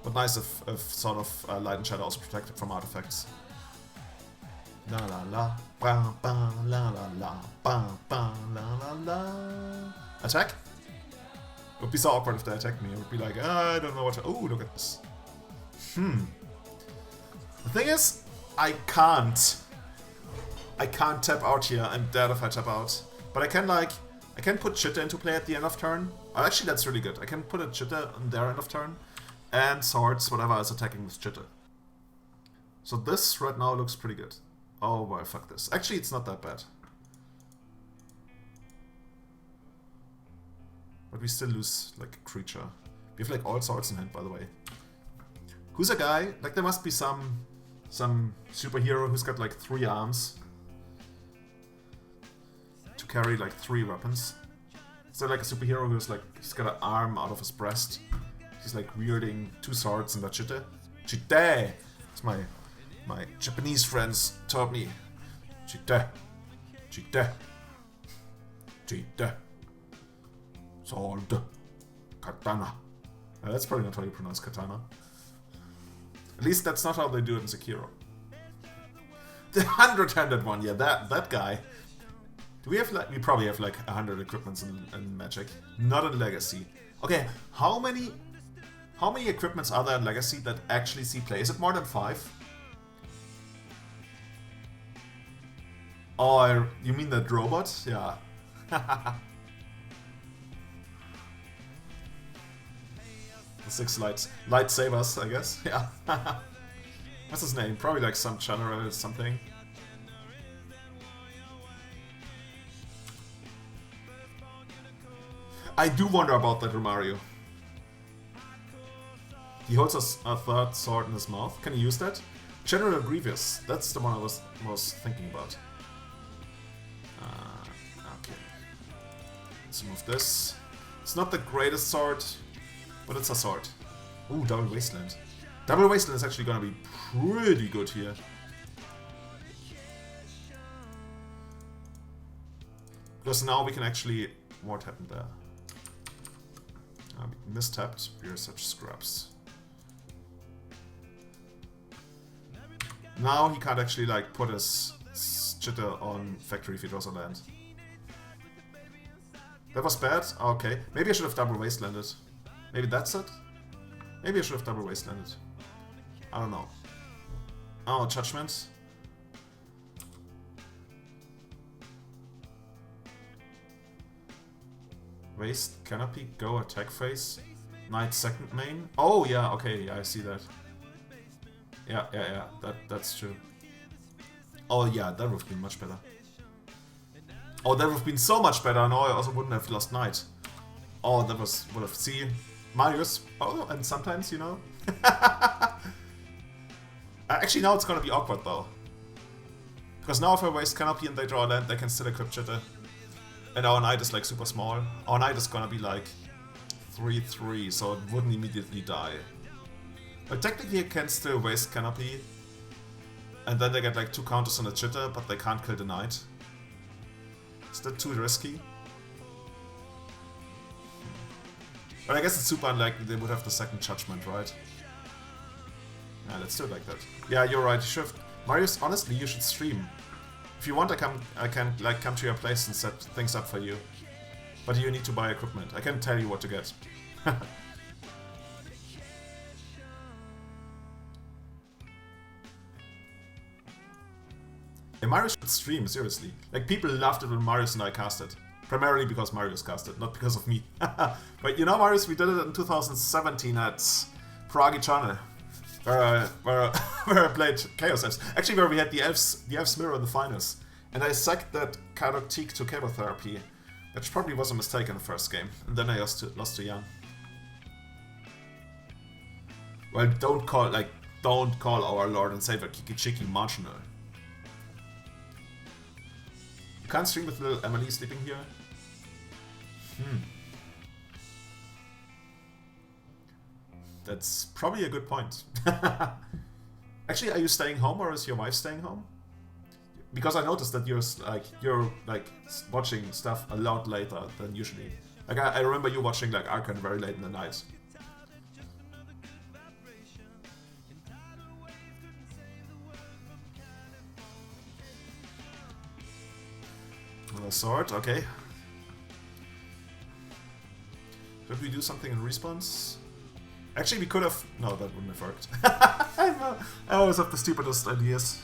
But nice if sort of Light and Shadow also protected from artifacts. La la la, ba ba la la la, ba ba la la la. Attack? It would be so awkward if they attacked me. It would be like, I don't know what to... Oh, look at this. The thing is, I can't tap out here. I'm dead if I tap out. But I can put Chitta into play at the end of turn. Actually, that's really good. I can put a Chitta on their end of turn. And swords, whatever is attacking with Chitta. So this right now looks pretty good. Oh, well, fuck this. Actually, it's not that bad. But we still lose, like, a creature. We have, like, all swords in hand, by the way. Who's a guy? Like, there must be some superhero who's got, like, 3 arms. To carry, like, 3 weapons. Is there, like, a superhero who's, like, he's got an arm out of his breast? He's, like, wielding 2 swords and a chitte. Chitte! It's my Japanese friends taught me. Chitte. Chitte. Chitte. Sword. Katana. That's probably not how you pronounce katana. At least that's not how they do it in Sekiro. The 100-handed one, yeah, that guy. Do we have like... We probably have like 100 equipments in Magic. Not in Legacy. Okay, how many equipments are there in Legacy that actually see play? Is it more than 5? Oh, you mean that robot? Yeah. The 6 lightsabers, I guess. Yeah. What's his name? Probably like some general or something. I do wonder about that Romario. He holds a 3rd sword in his mouth. Can he use that? General Grievous. That's the one I was thinking about. Okay. Let's move this. It's not the greatest sword, but it's a sword. Ooh, Double Wasteland. Double Wasteland is actually gonna be pretty good here. Because now we can actually... What happened there? We mistapped. We are such scrubs. Now he can't actually like put his Chitta on Factory if he draws a land. That was bad? Okay. Maybe I should have Double Wastelanded. Maybe that's it? Maybe I should have Double Wastelanded. I don't know. Oh, Judgment. Waste, Canopy, go, attack phase. Knight 2nd main. Oh, yeah, okay, yeah, I see that. Yeah, that's true. Oh, yeah, that would have been much better. Oh, that would have been so much better. No, I also wouldn't have lost Knight. Oh, would have seen Marius. Oh, and sometimes, you know. Actually, now it's gonna be awkward, though. Because now if I waste Canopy and they draw a land, they can still equip Chitta. And our Knight is like super small. Our Knight is gonna be like 3/3, so it wouldn't immediately die. But technically I can still waste Canopy. And then they get like 2 counters on the Chitta, but they can't kill the Knight. Is that too risky? But I guess it's super unlikely they would have the 2nd Judgment, right? Yeah, let's do it like that. Yeah, you're right, Marius, honestly, you should stream. If you want, I can like come to your place and set things up for you. But you need to buy equipment. I can tell you what to get. And Mario should stream, seriously. Like, people loved it when Marius and I casted. Primarily because Marius casted, not because of me. But you know, Marius, we did it in 2017 at Prague Channel. Where I played Chaos Elves. Actually, where we had the Elves Mirror in the finals. And I sacked that Cardboard.Live to chemotherapy, which probably was a mistake in the first game. And then I lost to Jan. Well, don't call our Lord and Savior Kiki Chiki marginal. You can't stream with little Emily sleeping here? That's probably a good point. Actually, are you staying home or is your wife staying home? Because I noticed that you're watching stuff a lot later than usually. Like I remember you watching like Arcane very late in the night. Another sword, okay. Should we do something in response? Actually, we could have... No, that wouldn't have worked. I always have the stupidest ideas.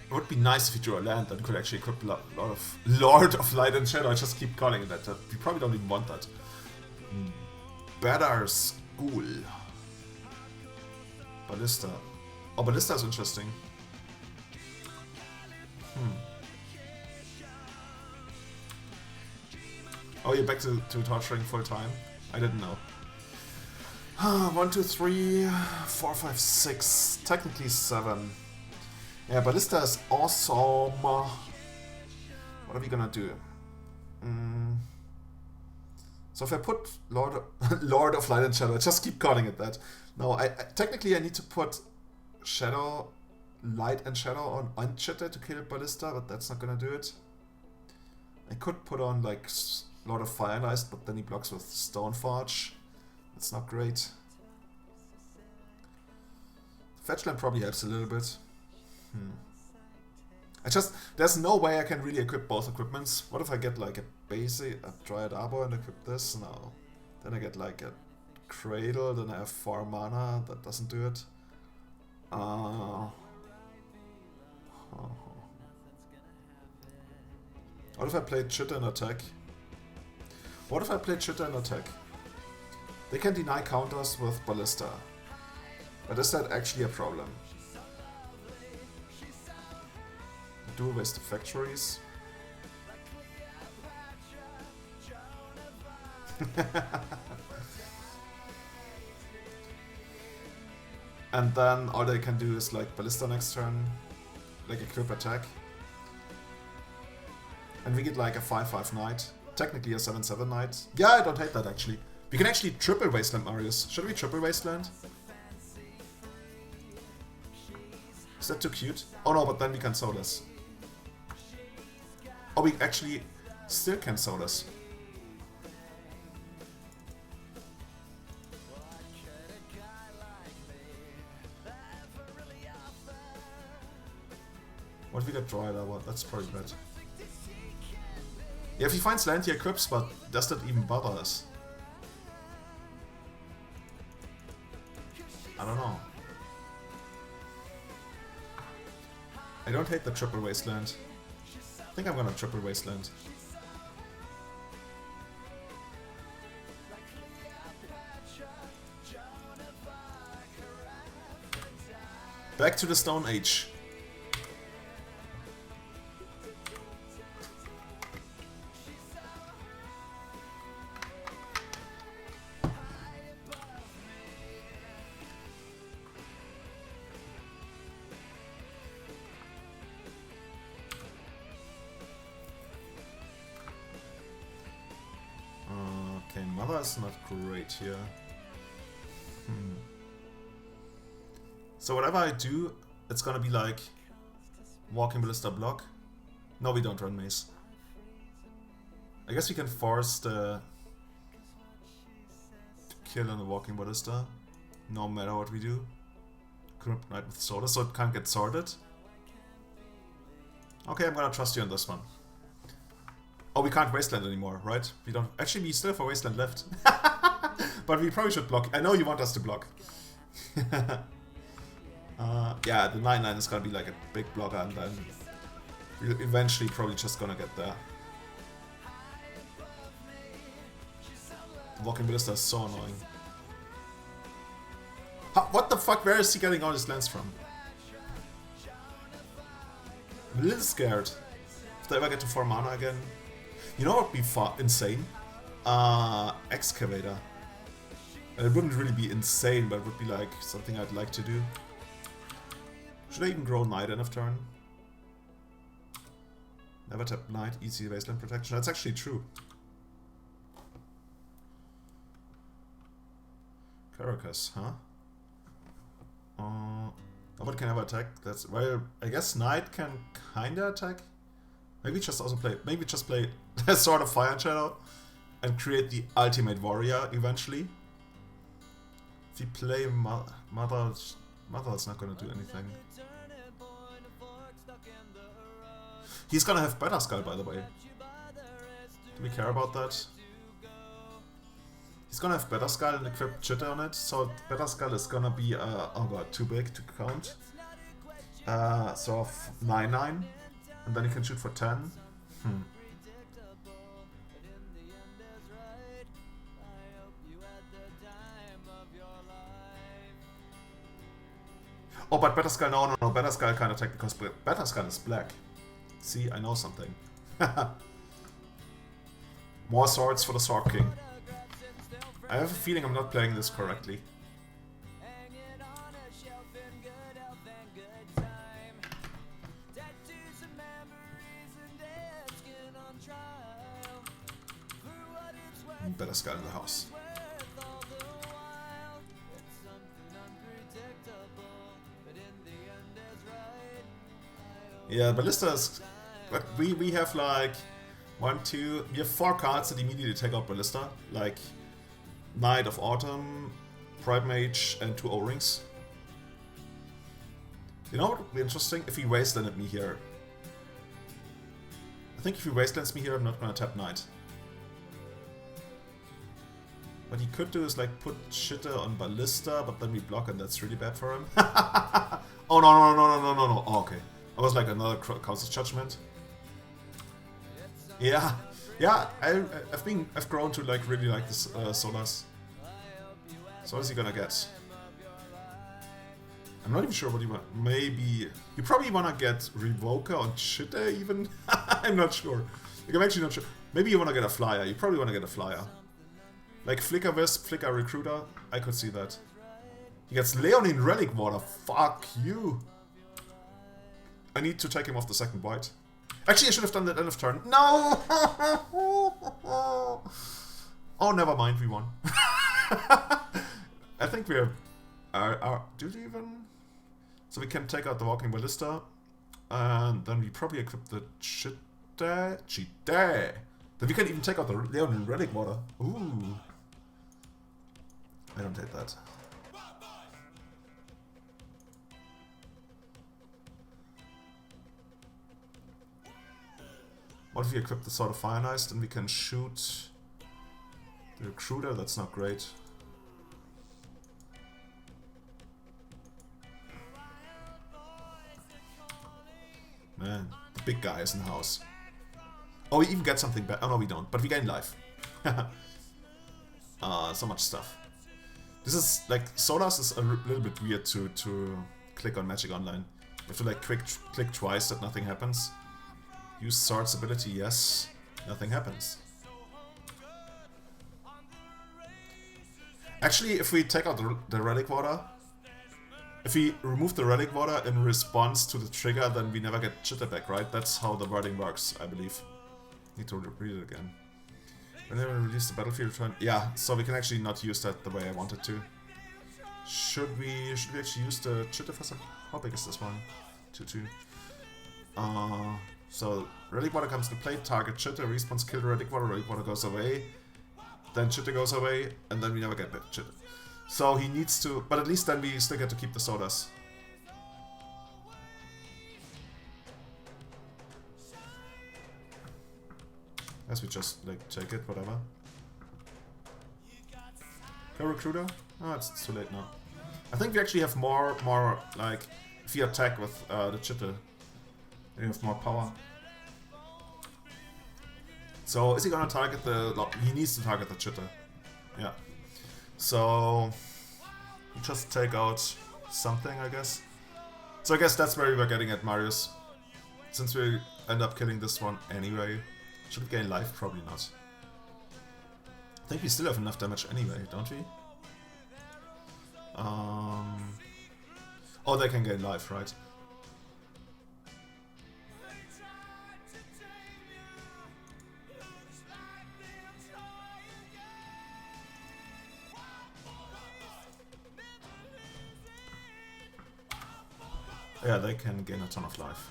It would be nice if you drew a land that could actually equip a lot of Lord of Light and Shadow. I just keep calling it that. We probably don't even want that. Better School. Ballista. Oh, Ballista is interesting. Oh, you're back to torturing full time? I didn't know. 1, 2, 3, 4, 5, 6. Technically 7. Yeah, Ballista is awesome. What are we gonna do? So if I put Lord of Light and Shadow, I just keep calling it that. No, technically I need to put Light and Shadow on Unchitter to kill Ballista, but that's not gonna do it. I could put on like Lord of Fire and Ice, but then he blocks with Stoneforge. That's not great. Fetchland probably helps a little bit. There's no way I can really equip both equipments. What if I get like a Dryad Arbor and equip this? No. Then I get like a Cradle, then I have 4 mana. That doesn't do it. What if I play Chitter and attack? They can deny counters with Ballista. But is that actually a problem? Dual waste the factories. And then all they can do is like Ballista next turn, like equip attack. And we get like a 5/5 knight. Technically a 7/7 knight. Yeah, I don't hate that actually. We can actually triple Wasteland, Marius. Should we triple Wasteland? Is that too cute? Oh no, but then we can Soulless. Oh, we actually still can Soulless. What if we get Dryad Arbor? That's probably bad. Yeah, if he finds land, he equips, but does that even bother us? I don't know. I don't hate the triple Wasteland. I think I'm gonna triple Wasteland. Back to the Stone Age. Okay, Mother is not great here. So whatever I do, it's gonna be like Walking Ballista block. No, we don't run Mace. I guess we can force the kill on the Walking Ballista, no matter what we do. Kryptonite with Soulless, so it can't get sorted. Okay, I'm gonna trust you on this one. Oh, we can't Wasteland anymore, right? We don't. Actually, we still have a Wasteland left. But we probably should block. I know you want us to block. Yeah, the 9-9 is gonna be like a big blocker, and then we're eventually probably just gonna get there. The Walking Ballista is so annoying. What the fuck? Where is he getting all his lands from? I'm a little scared. If they ever get to 4 mana again. You know what would be insane? Excavator. And it wouldn't really be insane, but it would be like something I'd like to do. Should I even grow Knight end of turn? Never tap Knight, easy wasteland protection. That's actually true. Caracas, huh? Nobody can ever attack. That's well. I guess Knight can kinda attack. Maybe just also play. Maybe just play Sword of Fire and Shadow, and create the ultimate warrior eventually. If you play Mother, is not gonna do anything. He's gonna have Better Skull, by the way. Do we care about that? He's gonna have Better Skull and equip Chitter on it, so Better Skull is gonna be, oh god, too big to count. So 9-9, and then he can shoot for 10. Oh, but Better Skull, no, Better Skull can't attack because Better Skull is black. See, I know something. More swords for the Sword King. I have a feeling I'm not playing this correctly. Better Skull in the house. Yeah, Ballista is... But we have like... 1, 2... We have 4 cards that immediately take out Ballista. Like... Knight of Autumn, Pride Mage, and 2 O-Rings. You know what would be interesting? If he wastelanded me here. I think if he wastelands me here, I'm not gonna tap Knight. What he could do is like put Shitter on Ballista, but then we block and that's really bad for him. Oh no. Oh, okay. I was like another Council's Judgment. Yeah. Yeah, I've grown to like really like this Solas. So what is he gonna get? I'm not even sure what he want. Maybe you probably wanna get Revoker on Chitter even. I'm not sure. Like, I'm actually not sure. Maybe you wanna get a flyer. You probably wanna get a flyer. Like Flicker Wisp, Flicker Recruiter. I could see that. He gets Leonine Relic Water. Fuck you. I need to take him off the second white. Actually, I should have done that end of turn. No! Oh, never mind. We won. I think we're... did we even... So we can take out the Walking Ballista. And then we probably equip the Cheetah. Then we can even take out the Leonine Relic Water. Ooh. I don't take that. What if we equip the Sword of Fire and Ice? Then we can shoot the Recruiter. That's not great. Man, the big guy is in the house. Oh, we even get something back. Oh no, we don't. But we gain life. So much stuff. This is like Solas is a little bit weird to click on Magic Online. You have to like click twice that nothing happens. Use Sword's ability, yes. Nothing happens. Actually, if we take out the Relic Water, if we remove the Relic Water in response to the trigger, then we never get Chitter back, right? That's how the wording works, I believe. Need to read it again. Whenever we release the battlefield return, yeah. So we can actually not use that the way I wanted to. Should we actually use the Chitter for some? How big is this one? 2/2. So, Relic Water comes to play, target Chitter, respawns, kill the Relic Water goes away, then Chitter goes away, and then we never get back Chitter. So he needs to, but at least then we still get to keep the Sodas. As we just, like, take it, whatever. Go Recruiter? Oh, it's too late now. I think we actually have more like if you attack with the chitter, you have more power. So is he gonna target the? He needs to target the chitter. Yeah. So we just take out something, I guess. So I guess that's where we were getting at, Marius. Since we end up killing this one anyway, should we gain life? Probably not. I think we still have enough damage anyway, don't we? Oh, they can gain life, right? Yeah, they can gain a ton of life.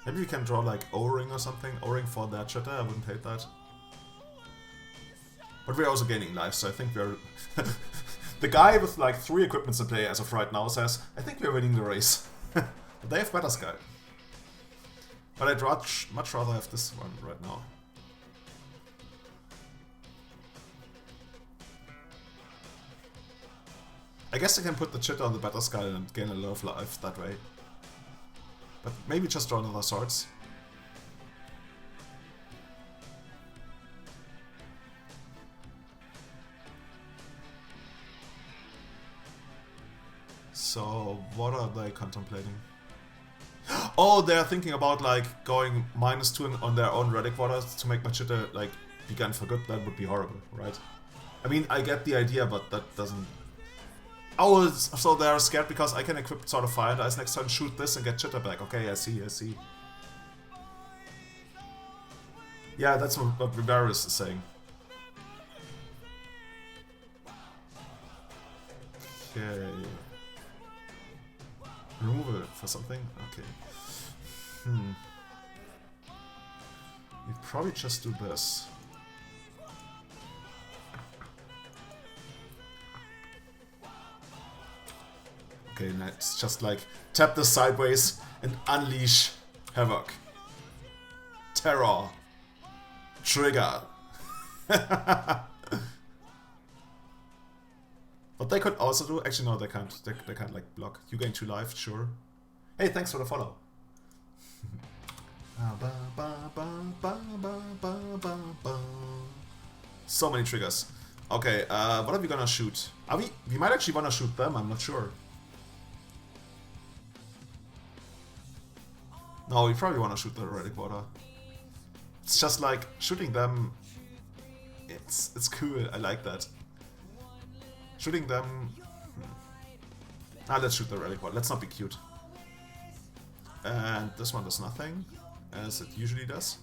Maybe we can draw like O-ring or something. O-ring for that chitter, I wouldn't hate that. But we're also gaining life, so I think we're... The guy with like 3 equipments in play as of right now says, I think we're winning the race. But they have better Sky. But I'd much rather have this one right now. I guess I can put the chitter on the better Sky and gain a lot of life that way. But maybe just draw another swords. So, what are they contemplating? Oh, they're thinking about like going -2 on their own relic waters to make my chitter like begin for good. That would be horrible, right? I mean, I get the idea, but that doesn't... Oh, so they're scared because I can equip Sword of Fire and Ice next turn, shoot this and get chitter back. Okay, I see. Yeah, that's what Varus is saying. Okay. Remove it for something? Okay. We probably just do this. Okay, let's just like tap this sideways and unleash havoc. Terror. Trigger. What they could also do, actually no, they can't. They can't like block. You gain 2 life, sure. Hey, thanks for the follow. So many triggers. Okay, what are we gonna shoot? We might actually wanna shoot them, I'm not sure. No, we probably wanna shoot the relic water. It's just like shooting them. It's cool, I like that. Shooting them... let's shoot the relic water. Let's not be cute. And this one does nothing, as it usually does.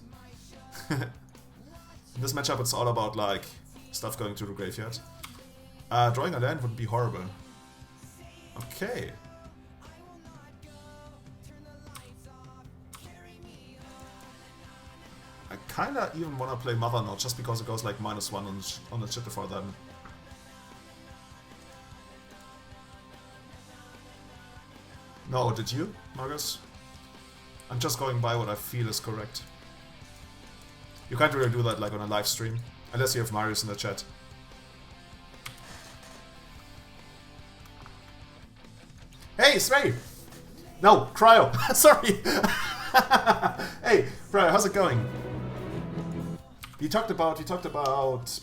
In this matchup it's all about like stuff going to the graveyard. Drawing a land would be horrible. Okay. I kinda even wanna play Mother Node just because it goes like -1 on the chitter for them. No, did you, Marcus? I'm just going by what I feel is correct. You can't really do that like on a live stream, unless you have Marius in the chat. Hey, Svay! No, Cryo! Sorry! Hey, Cryo, how's it going? We talked about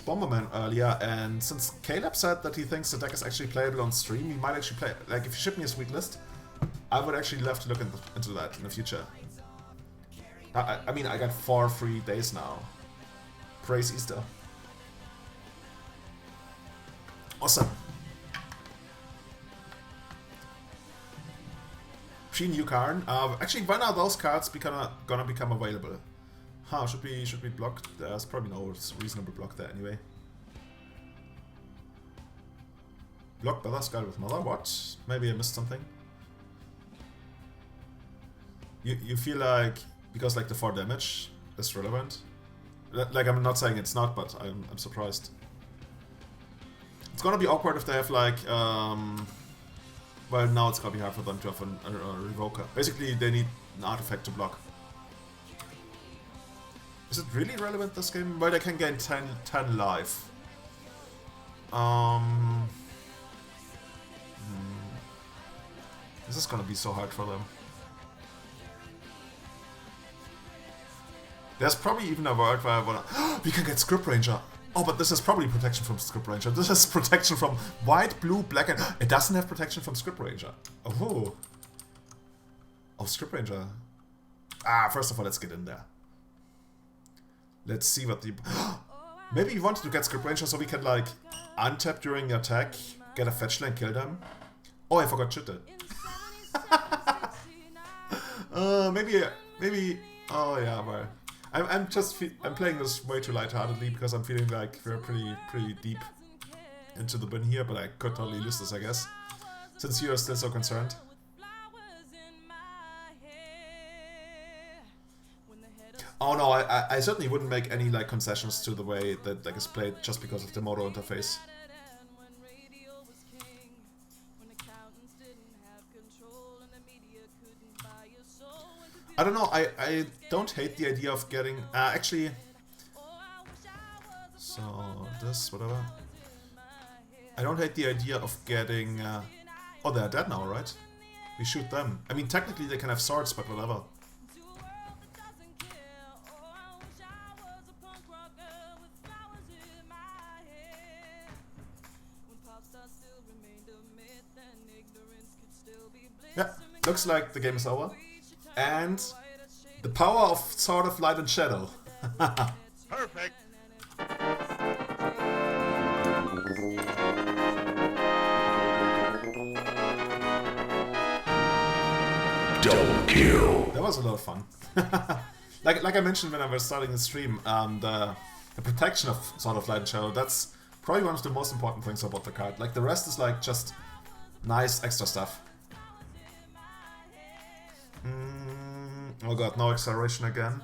Bomberman earlier, and since Caleb said that he thinks the deck is actually playable on stream, we might actually play. Like, if you ship me his week list, I would actually love to look into that in the future. I mean, I got 4 free days now. Praise Easter. Awesome. Pre-new card. Actually, when are those cards gonna become available? Huh, should we block? There's probably no reasonable block there anyway. Block Brother Skull with Mother? What? Maybe I missed something? You feel like, because like the 4 damage is relevant? Like, I'm not saying it's not, but I'm surprised. It's gonna be awkward if they have like, well, now it's gonna be hard for them to have a Revoker. Basically, they need an artifact to block. Is it really relevant this game? Well, they can gain 10 life. This is gonna be so hard for them. There's probably even a world where I wanna... we can get Script Ranger! Oh, but this is probably protection from Script Ranger. This is protection from white, blue, black, and... it doesn't have protection from Script Ranger. Oh. Oh, Script Ranger. First of all, let's get in there. Let's see what the... maybe you wanted to get Script Ranger so we can, like, untap during the attack, get a fetch land, kill them. Oh, I forgot Chitte. Maybe... oh, yeah, well... I'm playing this way too lightheartedly because I'm feeling like we're pretty deep into the win here, but I could totally lose this, I guess. Since you are still so concerned. Oh no, I certainly wouldn't make any like concessions to the way that like is played just because of the modo interface. I don't know, I don't hate the idea of getting... actually... so, this, whatever. I don't hate the idea of getting... oh, they're dead now, right? We shoot them. I mean, technically they can have swords, but whatever. Yeah, looks like the game is over. And the power of Sword of Light and Shadow. Perfect. Double kill. That was a lot of fun. like I mentioned when I was starting the stream, the protection of Sword of Light and Shadow, that's probably one of the most important things about the card. Like the rest is like just nice extra stuff. Oh god, no acceleration again.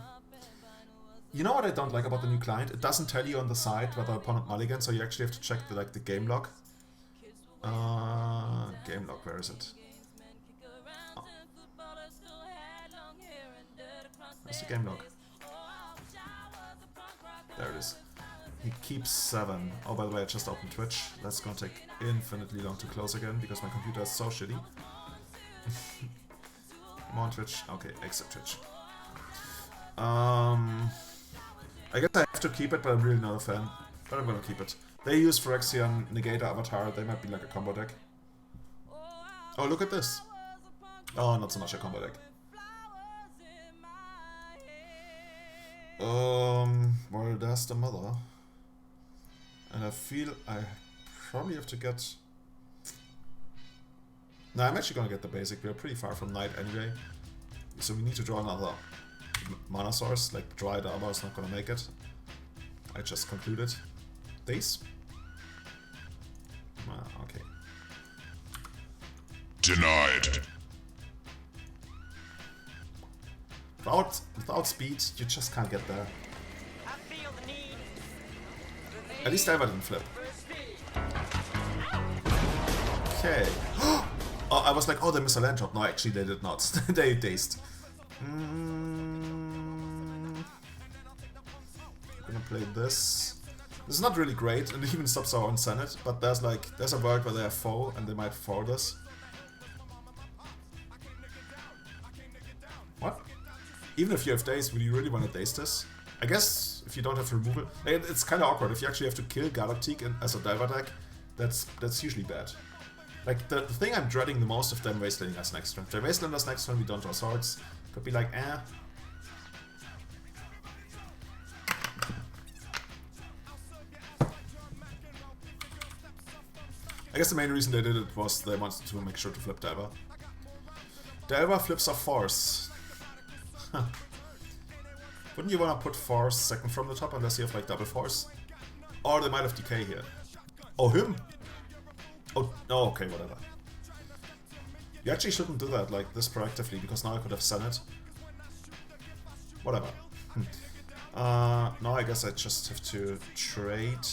You know what I don't like about the new client? It doesn't tell you on the side whether opponent mulligan, so you actually have to check the game log. Game log, where is it? Oh. Where's the game log? There it is. He keeps 7. Oh, by the way, I just opened Twitch. That's gonna take infinitely long to close again because my computer is so shitty. I'm on Twitch. Okay, exit Twitch. I guess I have to keep it, but I'm really not a fan. But I'm gonna keep it. They use Phyrexian Negator Avatar. They might be like a combo deck. Oh, look at this. Oh, not so much a combo deck. Well, there's the mother. And I feel I probably have to get... No, I'm actually gonna get the basic. We're pretty far from Knight anyway. So we need to draw another mana source. Like, Dry the Armor is not gonna make it. I just concluded. Days? Okay. Denied. Without speed, you just can't get there. At least I didn't flip. Okay. Oh, I was like, oh, they missed a land drop. No, actually, they did not. They dazed. I'm gonna play this. This is not really great, and it even stops our own Senate, but there's a world where they have foe, and they might forward us. What? Even if you have daze, would you really want to daze this? I guess if you don't have removal, it's kind of awkward. If you actually have to kill Galactique as a diver deck, that's usually bad. Like the thing I'm dreading the most if them wastelanding us next turn. If they wasteland us next turn, we don't draw swords. Could be like, eh. I guess the main reason they did it was they wanted to make sure to flip Delver. Delver flips a Force. Huh. Wouldn't you want to put Force second from the top unless you have like double Force? Or they might have Decay here. Oh, him? Oh, okay, whatever. You actually shouldn't do that like this proactively because now I could have Senate. Whatever. Now I guess I just have to trade.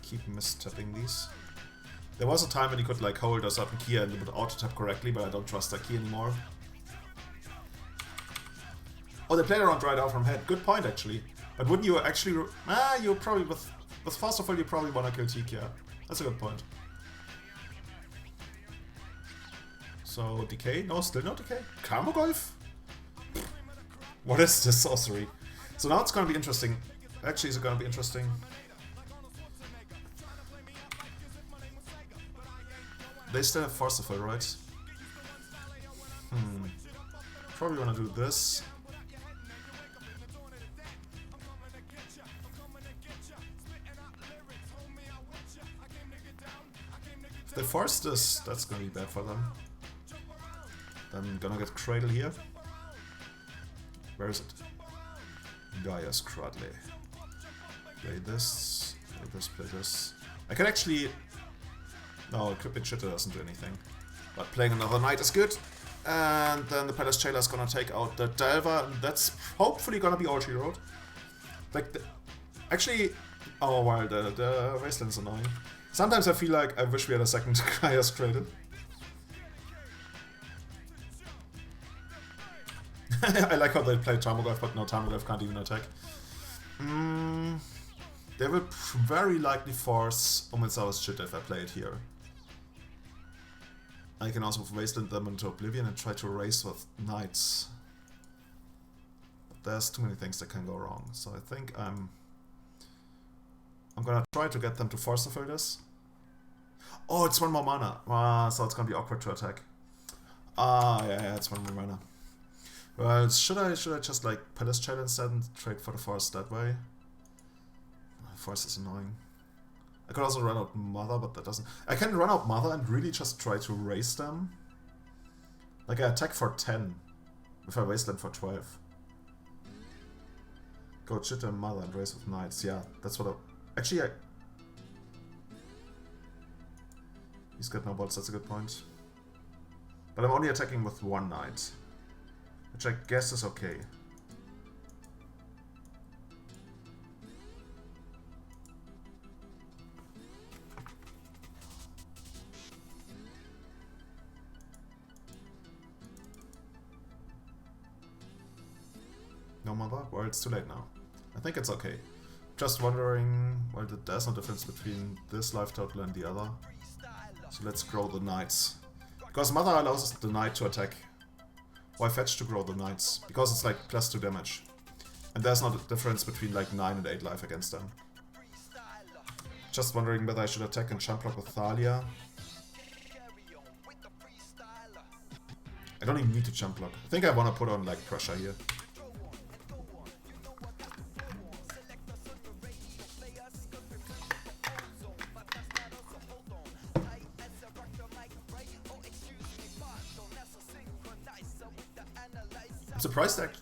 Keep mistapping these. There was a time when you could like hold a certain key and it would auto-tap correctly, but I don't trust that key anymore. Oh, they played around right out from head. Good point, actually. But wouldn't you actually... you probably... With Fast of All, you probably want to kill Teak, yeah. That's a good point. So, Decay? No, still no Decay? Karma Golf? What is this sorcery? So now it's gonna be interesting. Actually, is it gonna be interesting? They still have Force of Will, right? Probably wanna do this. If they force this, that's gonna be bad for them. Then gonna get Cradle here. Where is it? Gaia's Cradle. Play this, play this, play this. I can actually... No, Cryptid Shitter doesn't do anything. But playing another Knight is good. And then the Palace Jailer is gonna take out the Delver, and that's hopefully gonna be all she wrote. Like, actually... Oh, well, the Wasteland's annoying. Sometimes I feel like I wish we had a second Gaia's Cradle. I like how they play Tarmogoyf, but no, Tarmogoyf can't even attack. They will very likely force Umezawa's shit if I play it here. I can also Wasteland them into Oblivion and try to race with Knights. But there's too many things that can go wrong, so I think I'm gonna try to get them to force the this. Oh, it's one more mana. So it's gonna be awkward to attack. Yeah, it's one more mana. Well, should I just like Palace Jailer instead and trade for the Force that way? Force is annoying. I could also run out Mother, but that doesn't... I can run out Mother and really just try to race them. Like I attack for 10, if I Wasteland for 12. Go Chitter and Mother and race with Knights, yeah, that's what I... Actually, He's got no bolts, that's a good point. But I'm only attacking with one Knight. Which I guess is okay. No Mother? Well, it's too late now. I think it's okay. Just wondering, well, there's no difference between this life total and the other. So let's grow the Knights. Because Mother allows the Knight to attack. Why fetch to grow the Knights? Because it's like +2 damage. And there's not a difference between like 9 and 8 life against them. Just wondering whether I should attack and jump block with Thalia. I don't even need to jump block. I think I want to put on like pressure here.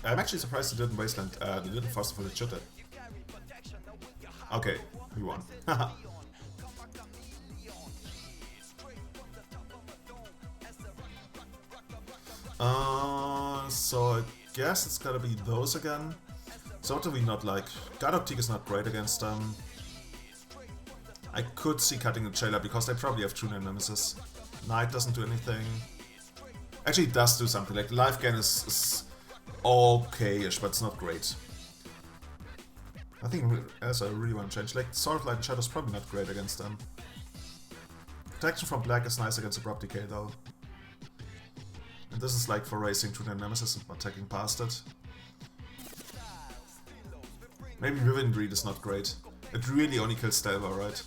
I'm actually surprised they didn't Wasteland. They didn't Force for the Chitter. Okay, we won. So I guess it's gotta be those again. So what do we not like? God of Teak is not great against them. I could see cutting the Jailer because they probably have True Name Nemesis. Knight doesn't do anything. Actually, it does do something. Like life gain is okay-ish, but it's not great. I think as I really want to change. Like Sword of Light and Shadow is probably not great against them. Protection from Black is nice against Abrupt Decay though. And this is like for racing True Name Nemesis and attacking past it. Maybe Vivian Greed is not great. It really only kills Delver, right?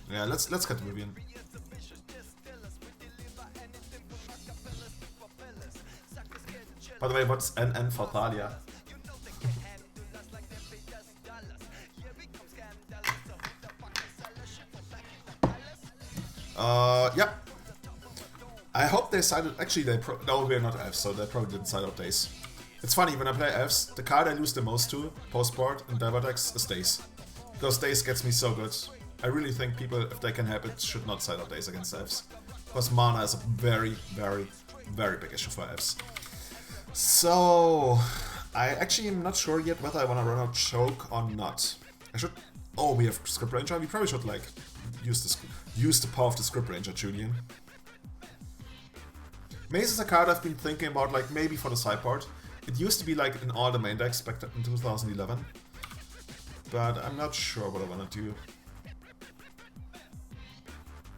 Yeah, let's get Vivian. By the way, what's NN for Thalia? Yep. I hope they sided. Actually, no, we're not elves, so they probably didn't side out Days. It's funny, when I play elves, the card I lose the most to, post-board, in Delver decks, is Days. Because Days gets me so good. I really think people, if they can help it, should not side out Days against elves. Because mana is a very, very, very big issue for elves. So, I actually am not sure yet whether I want to run out Choke or not. I should... Oh, we have Script Ranger. We probably should, like, use the power of the Script Ranger, Julian. Maze is a card I've been thinking about, like, maybe for the sideboard. It used to be like in all the main decks back in 2011. But I'm not sure what I want to do.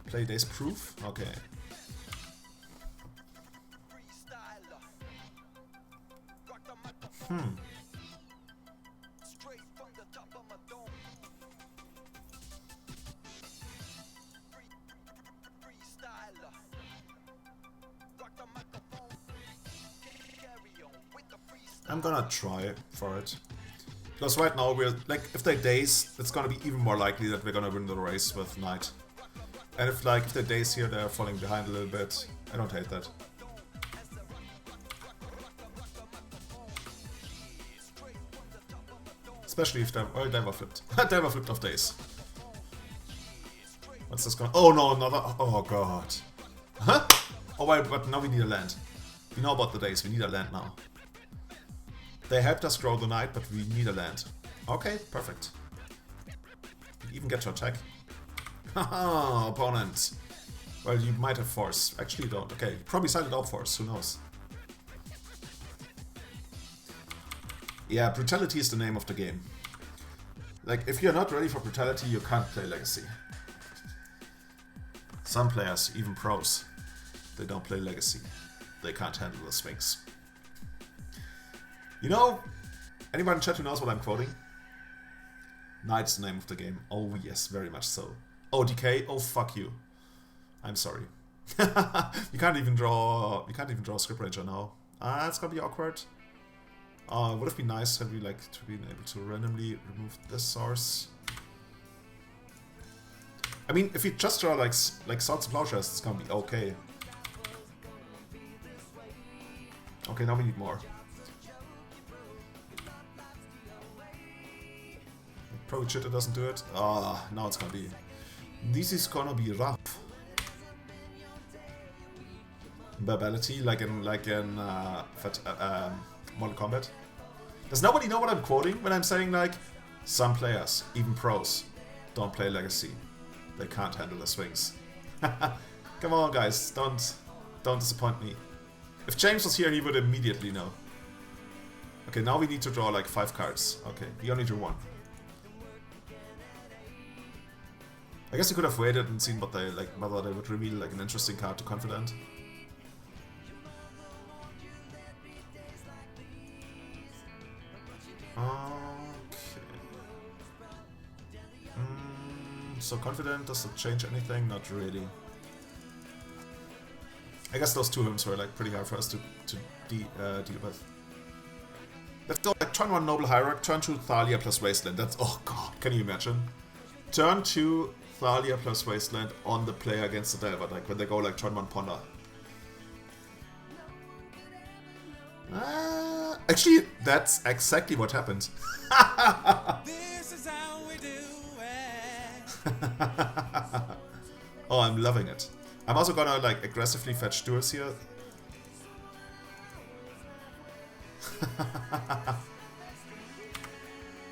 Play Days Proof? Okay. I'm gonna try for it. Because right now we're like, if they daze, it's gonna be even more likely that we're gonna win the race with Knight. And if they daze here, they're falling behind a little bit. I don't hate that. Especially if they never flipped. Never flipped off days. What's this going? Oh no, another. Oh god. Huh? Oh wait, but now we need a land. We know about the days. We need a land now. They helped us grow the Knight, but we need a land. Okay, perfect. We even get to attack. Haha, opponent. Well, you might have force. Actually, you don't. Okay, you probably sided out force. Who knows? Yeah, brutality is the name of the game. Like, if you're not ready for brutality, you can't play Legacy. Some players, even pros, they don't play Legacy. They can't handle the swings. You know, anyone in chat who knows what I'm quoting? Knight's the name of the game. Oh yes, very much so. Oh, DK? Oh, fuck you. I'm sorry. You can't even draw Script Ranger now. It's gonna be awkward. Would have been nice had we to be able to randomly remove this source. I mean, if you just draw like Swords and Plowshares, it's gonna be okay. Okay, now we need more. Probably shit, it doesn't do it. Now it's gonna be. This is gonna be rough. Verbality, like in Mortal Kombat. Does nobody know what I'm quoting when I'm saying like some players, even pros, don't play Legacy. They can't handle the swings. Come on, guys, don't disappoint me. If James was here, he would immediately know. Okay, now we need to draw like 5 cards. Okay, we only drew 1. I guess you could have waited and seen what whether they would reveal like an interesting card to Confident. Okay. So Confident, does it change anything? Not really. I guess those 2 hymns were like pretty hard for us to deal with. Let's go like turn 1 Noble Hierarch, turn 2 Thalia plus Wasteland. That's, oh god, can you imagine? Turn 2 Thalia plus Wasteland on the player against the Delver, like when they go like turn 1 Ponder. Actually, that's exactly what happened. This is how we do it. Oh, I'm loving it. I'm also gonna like aggressively fetch duels here.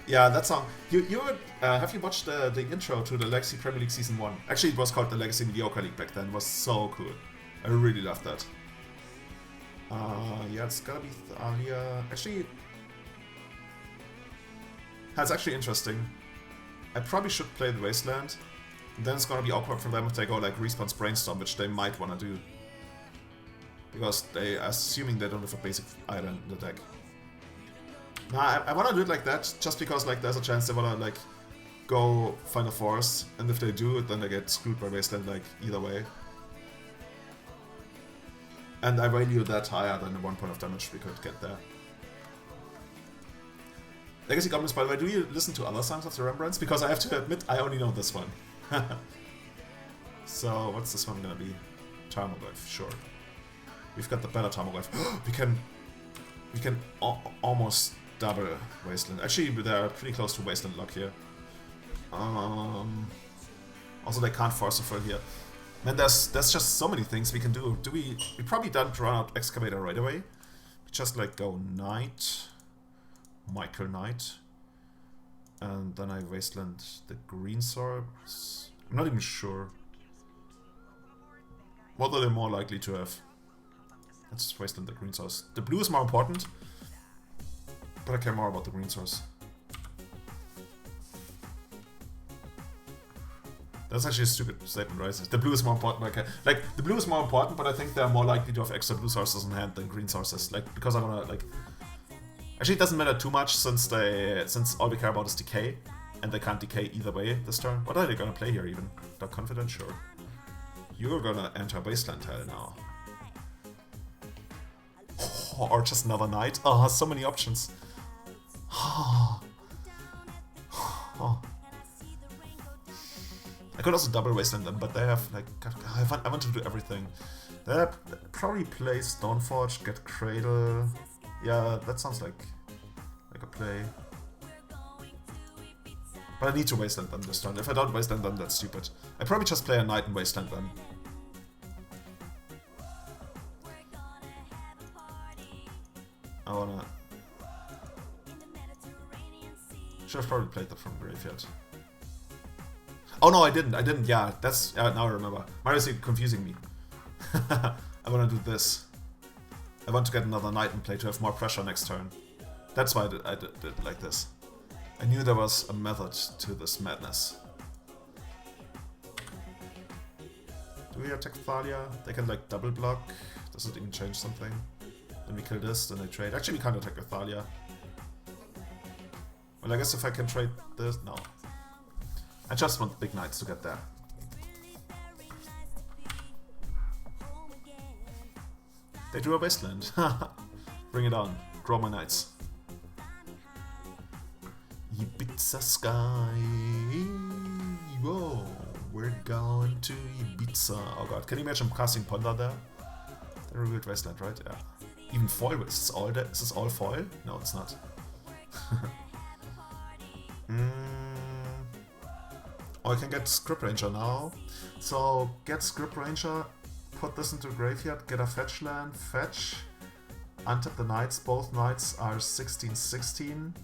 Yeah, that song. You would have you watched the intro to the Legacy Premier League Season 1? Actually, it was called the Legacy Mediocre League back then. It was so cool. I really loved that. Yeah, it's gotta be Thalia. Actually, that's actually interesting. I probably should play the Wasteland. Then it's gonna be awkward for them if they go like Response Brainstorm, which they might wanna do. Because they are assuming they don't have a basic item in the deck. Nah, I wanna do it like that, just because like there's a chance they wanna like go find a force, and if they do, then they get screwed by Wasteland like either way. And I value that higher than the 1 point of damage we could get there. Legacy Goblins, by the way, do you listen to other songs of the Remembrance? Because I have to admit, I only know this one. So, what's this one gonna be? Tarmogoyf, sure. We've got the better Tarmogoyf. we can almost double Wasteland. Actually, they're pretty close to Wasteland luck here. Also, they can't force a full here. Man, there's just so many things we can do. We probably don't run out Excavator right away. We just like go Knight, Michael Knight, and then I Wasteland the green sorbs. I'm not even sure. What are they more likely to have? Let's Wasteland the green source. The blue is more important. But I care more about the green source. That's actually a stupid statement, right? The blue is more important. Like the blue is more important, but I think they're more likely to have extra blue sources in hand than green sources. Like because I wanna like. Actually, it doesn't matter too much since all we care about is decay, and they can't decay either way this turn. What are they gonna play here even? Dark Confident, sure. You're gonna enter Wasteland Tile now. Oh, or just another knight. Oh, so many options. Oh. I could also double Wasteland them, but they have like I want to do everything. They probably play Stoneforge, get Cradle. Yeah, that sounds like a play. But I need to Wasteland them this turn. If I don't Wasteland them, that's stupid. I probably just play a knight and Wasteland them. I wanna. Should have probably played that from graveyard. Oh no, I didn't. Yeah, that's now I remember. Mario's confusing me. I wanna do this. I want to get another knight in play to have more pressure next turn. That's why I did it like this. I knew there was a method to this madness. Do we attack Thalia? They can like double block. Does it even change something? Then we kill this, then they trade. Actually, we can't attack with Thalia. Well, I guess if I can trade this, no. I just want big knights to get there. They drew a wasteland. Bring it on. Draw my knights. Ibiza sky. Whoa. We're going to Ibiza. Oh god. Can you imagine casting Ponder there? The revealed wasteland, right? Yeah. Even foil. Is this all foil? No, it's not. Oh, I can get Script Ranger now. So get Script Ranger. Put this into graveyard, get a fetch land, fetch, untap the knights, both knights are 16/16.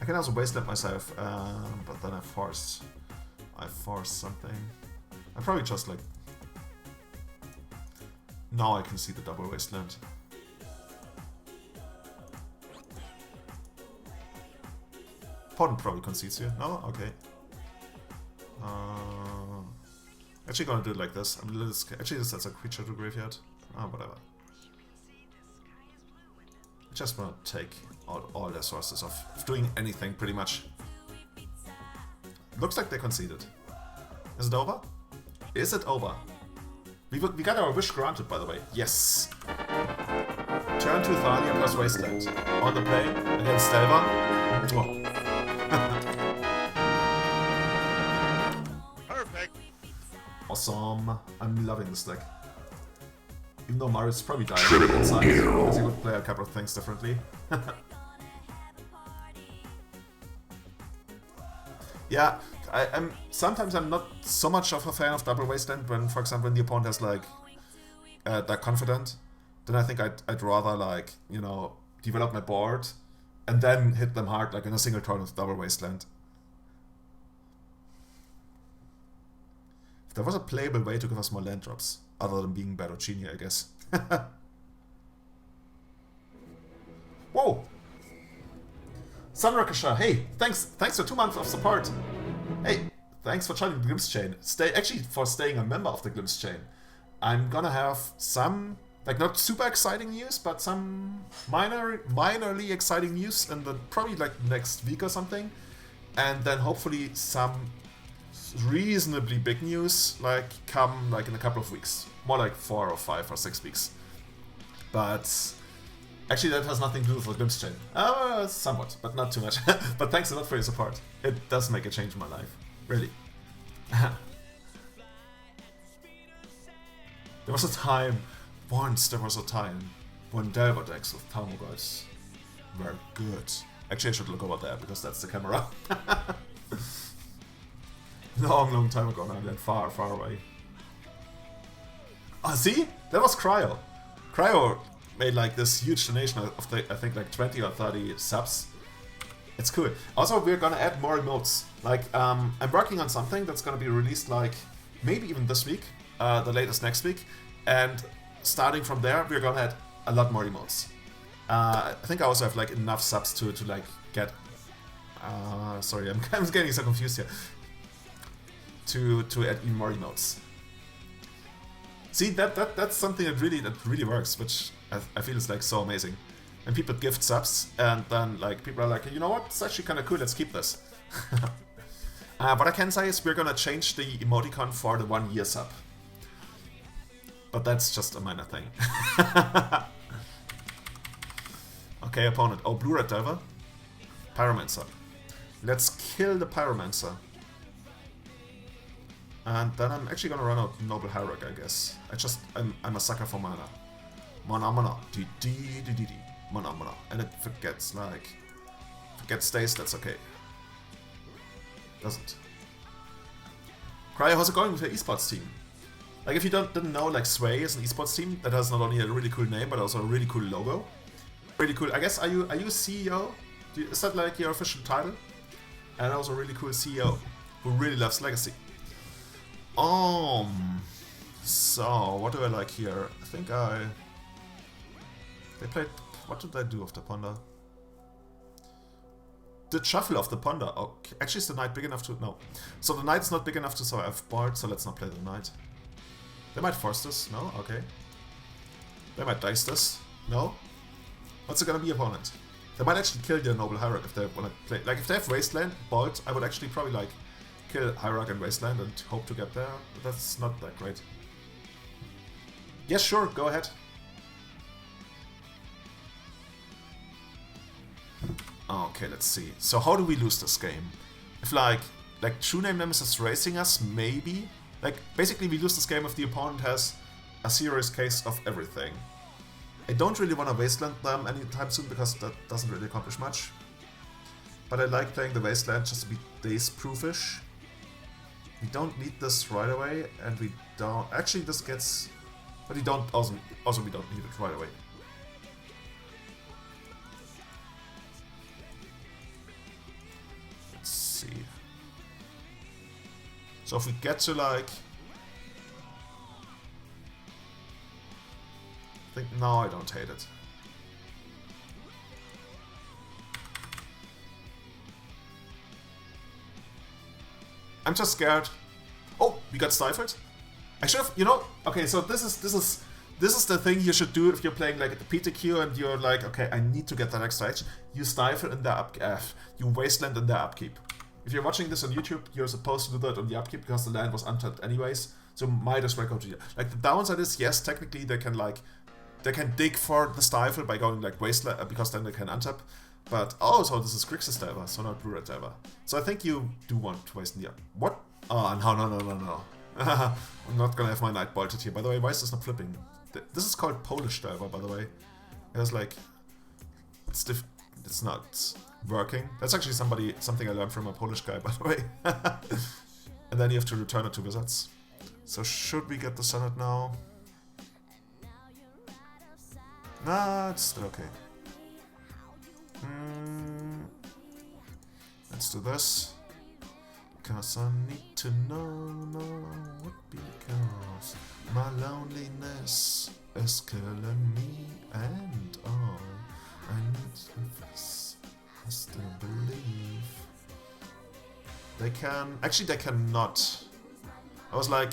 I can also wasteland myself, but then I force something. I probably just like... Now I can see the double wasteland. Pond probably concedes here. No? Okay. Actually gonna do it like this. I'm a little scared. Actually, this adds a creature to graveyard. Ah, whatever. I just wanna take all their sources of doing anything, pretty much. Looks like they conceded. Is it over? Is it over? We got our wish granted, by the way. Yes! Turn to Thalia plus Wasteland. On the play against Delva. Awesome. I'm loving this deck. Even though Mario's probably dying inside, because he would play a couple of things differently. Yeah, sometimes I'm not so much of a fan of double wasteland when, for example, when the opponent has like Dark Confident, then I think I'd rather like, you know, develop my board and then hit them hard like in a single turn with double wasteland. If there was a playable way to give us more land drops, other than being Bertocchini, I guess. Whoa! Sunrakasha, hey, thanks for 2 months of support. Hey, thanks for joining the Glimpse Chain. Actually, for staying a member of the Glimpse Chain. I'm gonna have some, like not super exciting news, but some minorly exciting news in the probably like next week or something. And then hopefully some reasonably big news like come like in a couple of weeks, more like 4 or 5 or 6 weeks. But actually that has nothing to do with the Glimpse Chain. Somewhat, but not too much. But thanks a lot for your support. It does make a change in my life, really. There was a time when Delver decks with Tarmogoyfs were good. Actually I should look over there because that's the camera. Long time ago now, then far away. Ah, see? That was Cryo. Cryo made like this huge donation of I think like 20 or 30 subs. It's cool. Also, we're gonna add more emotes. Like, I'm working on something that's gonna be released like maybe even this week, the latest next week. And starting from there, we're gonna add a lot more emotes. I think I also have like enough subs to like get. Sorry, I'm getting so confused here. To add even more emotes. See, that's something that really works, which I feel is like so amazing. When people gift subs and then like people are like, you know what, it's actually kind of cool. Let's keep this. What I can say is we're gonna change the emoticon for the 1 year sub. But that's just a minor thing. Okay, opponent. Oh, Blue Red Diver. Pyromancer. Let's kill the Pyromancer. And then I'm actually gonna run out Noble Hierarch, I guess. I'm a sucker for mana. Mana. Mana. And if it gets stays, that's okay. Doesn't. Cryo, how's it going with your esports team? Like, if you didn't know, like, Sway is an esports team that has not only a really cool name, but also a really cool logo. Really cool. I guess, are you CEO? Is that, like, your official title? And also a really cool CEO who really loves Legacy. So, what do I like here? I think they played... What did I do of the Ponder? The Shuffle of the Ponder. Okay. Actually, is the Knight big enough to... No. So the Knight's not big enough to survive board, so let's not play the Knight. They might force this. No? Okay. They might dice this. No? What's it gonna be, opponent? They might actually kill their Noble Hierarch if they wanna play... Like, if they have Wasteland, board, I would actually probably, like, kill Hierarch and Wasteland and hope to get there. But that's not that great. Yes, sure. Go ahead. Okay, let's see. So how do we lose this game? If like True Name Nemesis racing us, maybe? Like, basically we lose this game if the opponent has a serious case of everything. I don't really want to Wasteland them anytime soon because that doesn't really accomplish much. But I like playing the Wasteland just to be daze-proofish. We don't need this right away, and we don't... Actually, this gets... But we don't... Also we don't need it right away. See. So if we get to like... I think... No, I don't hate it. I'm just scared. Oh, we got stifled? I should have... You know... Okay, so this is the thing you should do if you're playing like at the PTQ and you're like, okay, I need to get that next stage. You stifle in the you wasteland in the upkeep. If you're watching this on YouTube, you're supposed to do that on the upkeep because the land was untapped anyways. So might as well go to the... Like, the downside is, yes, technically they can dig for the stifle by going like wasteland, because then they can untap. But, oh, so this is Grixis Diver, so not Blue Red Diver. So I think you do want to waste in the... What? Oh, no. I'm not gonna have my Knight bolted here. By the way, why is this not flipping? This is called Polish Diver, by the way. It's like... It's not working. That's actually something I learned from a Polish guy, by the way. And then you have to return it to Wizards. So should we get the Senate now? Nah, it's still okay. Let's do this. Cause I need to know what, because my loneliness is killing me, and I need to confess, I still believe. They can... Actually, they cannot. I was like...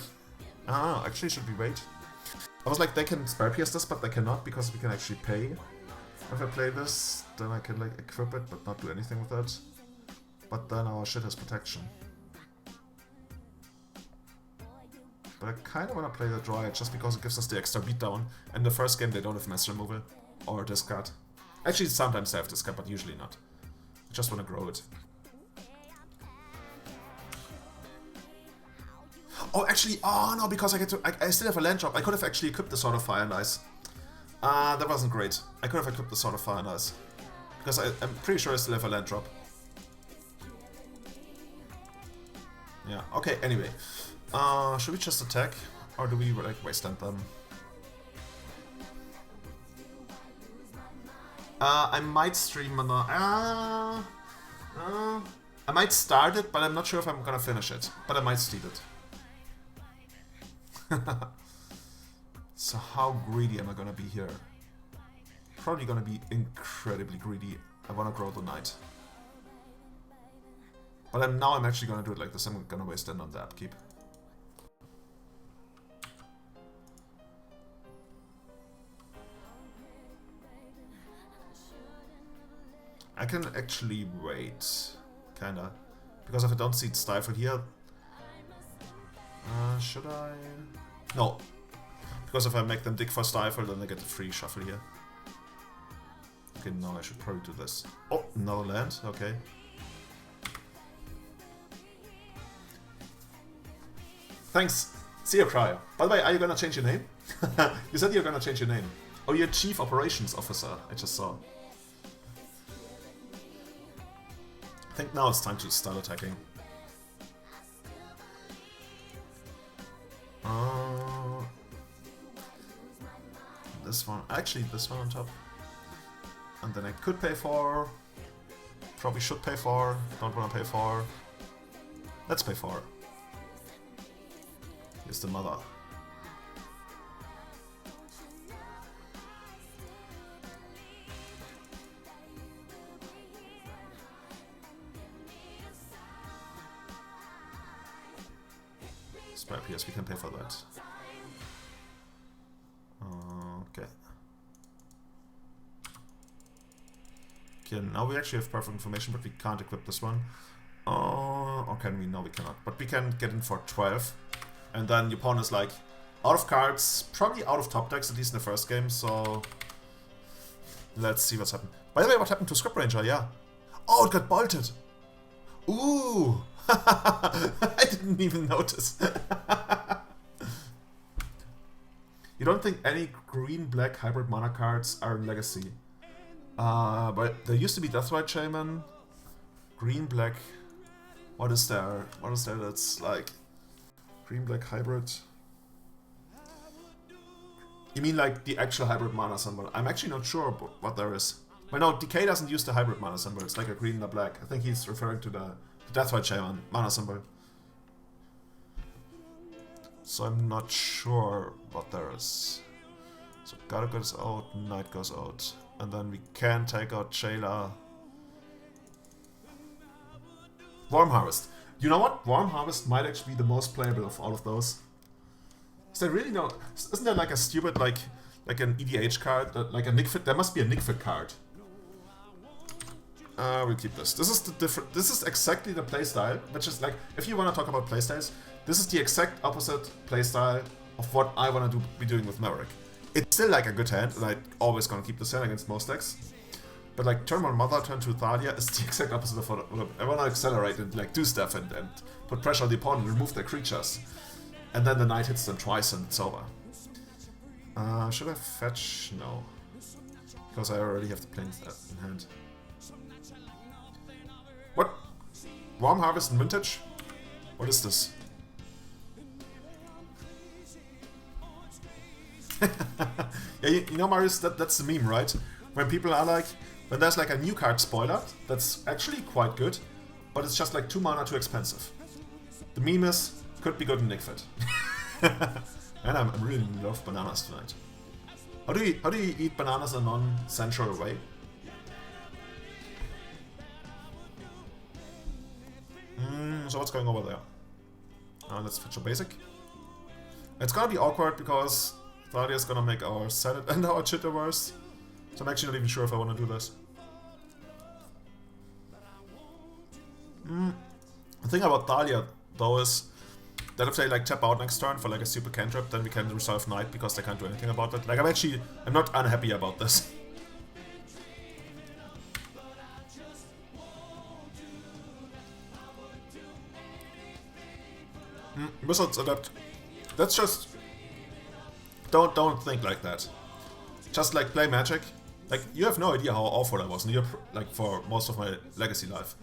Ah, actually, should we wait? I was like, they can Spell Pierce this, but they cannot, because we can actually pay. If I play this, then I can, like, equip it, but not do anything with it. But then our shit has protection. But I kind of want to play the Dryad, just because it gives us the extra beatdown. And the first game, they don't have Mass Removal. Or Discard. Actually, sometimes they have Discard, but usually not. I just want to grow it. Oh, actually, oh no, because I still have a land drop. I could have actually equipped the Sword of Fire and Ice. That wasn't great. I could have equipped the Sword of Fire and Ice. Because I'm pretty sure I still have a land drop. Yeah, okay, anyway. Should we just attack? Or do we, like, wasteland them? I might stream on I might start it, but I'm not sure if I'm gonna finish it. But I might steal it. So how greedy am I gonna be here? probably gonna be incredibly greedy. I wanna grow the knight. But now I'm actually gonna do it like this. I'm gonna waste it on the upkeep. I can actually wait, kinda. Because if I don't see Stifle here... should I? No. Because if I make them dig for Stifle, then they get the free shuffle here. Okay, no, I should probably do this. Oh, another land, okay. Thanks, see you, Cryer. By the way, are you gonna change your name? You said you're gonna change your name. Oh, you're Chief Operations Officer, I just saw. I think now it's time to start attacking. This one, actually this one on top. And then I could pay for, probably should pay for, don't want to pay for. Let's pay for. Here's the mother. Spare PS, we can pay for that. Okay. Okay, now we actually have perfect information, but we can't equip this one. Or can we? No, we cannot. But we can get in for 12. And then your pawn is like out of cards, probably out of top decks, at least in the first game, so let's see what's happened. By the way, what happened to Script Ranger? Yeah. Oh, it got bolted. Ooh. I didn't even notice. You don't think any green-black hybrid mana cards are in Legacy? But there used to be Deathrite Shaman. Green-black. What is there? What is there that's like green-black hybrid? You mean like the actual hybrid mana symbol? I'm actually not sure what there is. But no, Decay doesn't use the hybrid mana symbol. It's like a green and a black. I think he's referring to the Deathrite Shaman mana symbol. So I'm not sure what there is. So Garda goes out, Knight goes out. And then we can take out Jailer. Worm Harvest. You know what? Worm Harvest might actually be the most playable of all of those. Is there really no... Isn't there like a stupid, like an EDH card? Like a Nickfit? There must be a Nickfit card. We'll keep this. This is the different... This is exactly the playstyle, which is like... If you want to talk about playstyles, this is the exact opposite playstyle of what I want to be doing with Maverick. It's still like a good hand, and I'm always gonna keep this hand against most decks. But like turn 1 Mother, turn 2 Thalia is the exact opposite of what I want to accelerate and like do stuff and put pressure on the opponent and remove their creatures. And then the Knight hits them twice and it's over. Should I fetch? No. Because I already have the planes in hand. What? Worm Harvest and Vintage? What is this? Yeah, you know, Marius, that's the meme, right? When people are like, when there's like a new card spoiler that's actually quite good, but it's just like 2 mana too expensive. The meme is, could be good in Nickfit. And I'm really in love with bananas tonight. How do you eat bananas in a non-sensual way? So what's going over there? Let's fetch a basic. It's gonna be awkward because Thalia's gonna make our Senate and our Chitterverse. So I'm actually not even sure if I want to do this. The thing about Thalia, though, is that if they like tap out next turn for like a super cantrip, then we can resolve Knight because they can't do anything about it. Like I'm not unhappy about this. Wizards adapt. That's just... Don't think like that. Just like play Magic. Like, you have no idea how awful I was, and you're like for most of my Legacy life.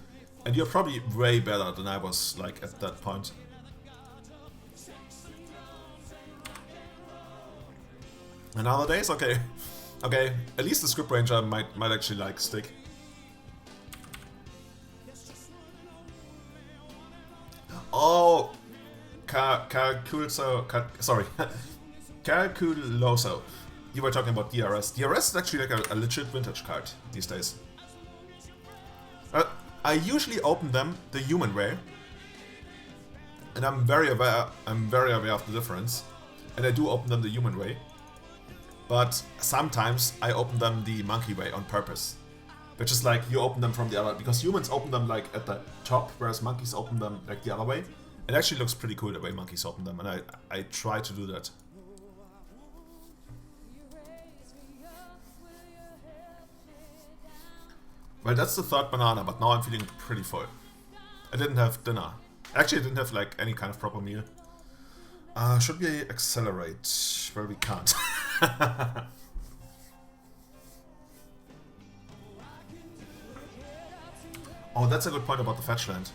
And you're probably way better than I was like at that point. And nowadays, okay. Okay, at least the Script Ranger might actually like stick. Oh, Calculoso. Sorry, Calculoso. you were talking about DRS. DRS is actually like a legit vintage card these days. I usually open them the human way, and I'm very aware of the difference, and I do open them the human way. But sometimes I open them the monkey way on purpose, which is like you open them from the other, because humans open them like at the top, whereas monkeys open them like the other way. It actually looks pretty cool the way monkeys open them, and I try to do that. Well, that's the third banana, but now I'm feeling pretty full. I didn't have dinner. Actually, I didn't have like any kind of proper meal. Should we accelerate? Well, we can't. Oh, that's a good point about the fetch land.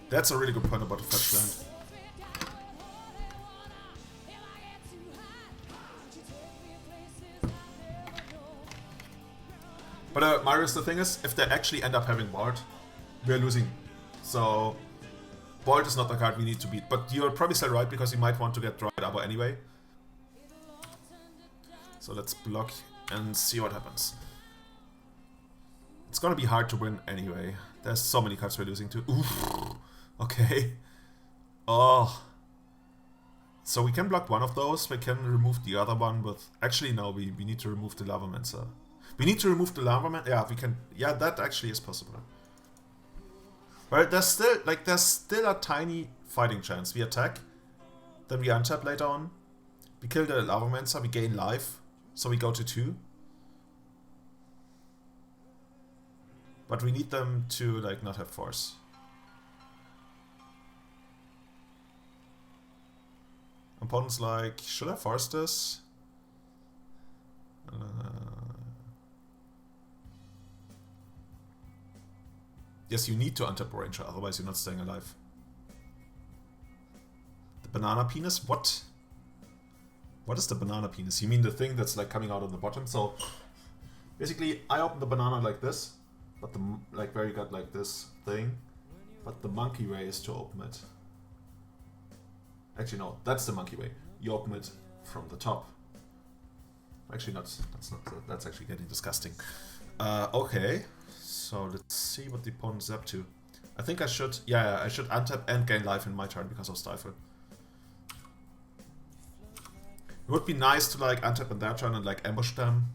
That's a really good point about the fetch land. But Marius, the thing is, if they actually end up having Bolt, we're losing. So Bolt is not the card we need to beat. But you're probably still right, because you might want to get Droid Arbor anyway. So let's block and see what happens. It's gonna be hard to win anyway. There's so many cards we're losing to. Oof. Okay. Oh. So we can block one of those. We can remove the other one with... Actually, no, we need to remove the Lavamancer. We need to remove the Lavamancer. Yeah, we can... Yeah, that actually is possible. But there's still a tiny fighting chance. We attack, then we untap later on. We kill the Lavamancer, we gain life. So we go to 2. But we need them to like not have force. Opponent's like, should I force this? Yes, you need to untap Ranger, otherwise you're not staying alive. The banana penis? What? What is the banana penis? You mean the thing that's like coming out on the bottom? So basically, I open the banana like this, but the like where you got like this thing, but the monkey way is to open it. Actually, no, that's the monkey way. You open it from the top. Actually, not. That's actually getting disgusting. Okay, so let's see what the opponent's up to. I think I should. Yeah, I should untap and gain life in my turn because of Stifle. It would be nice to like untap in their turn and like ambush them.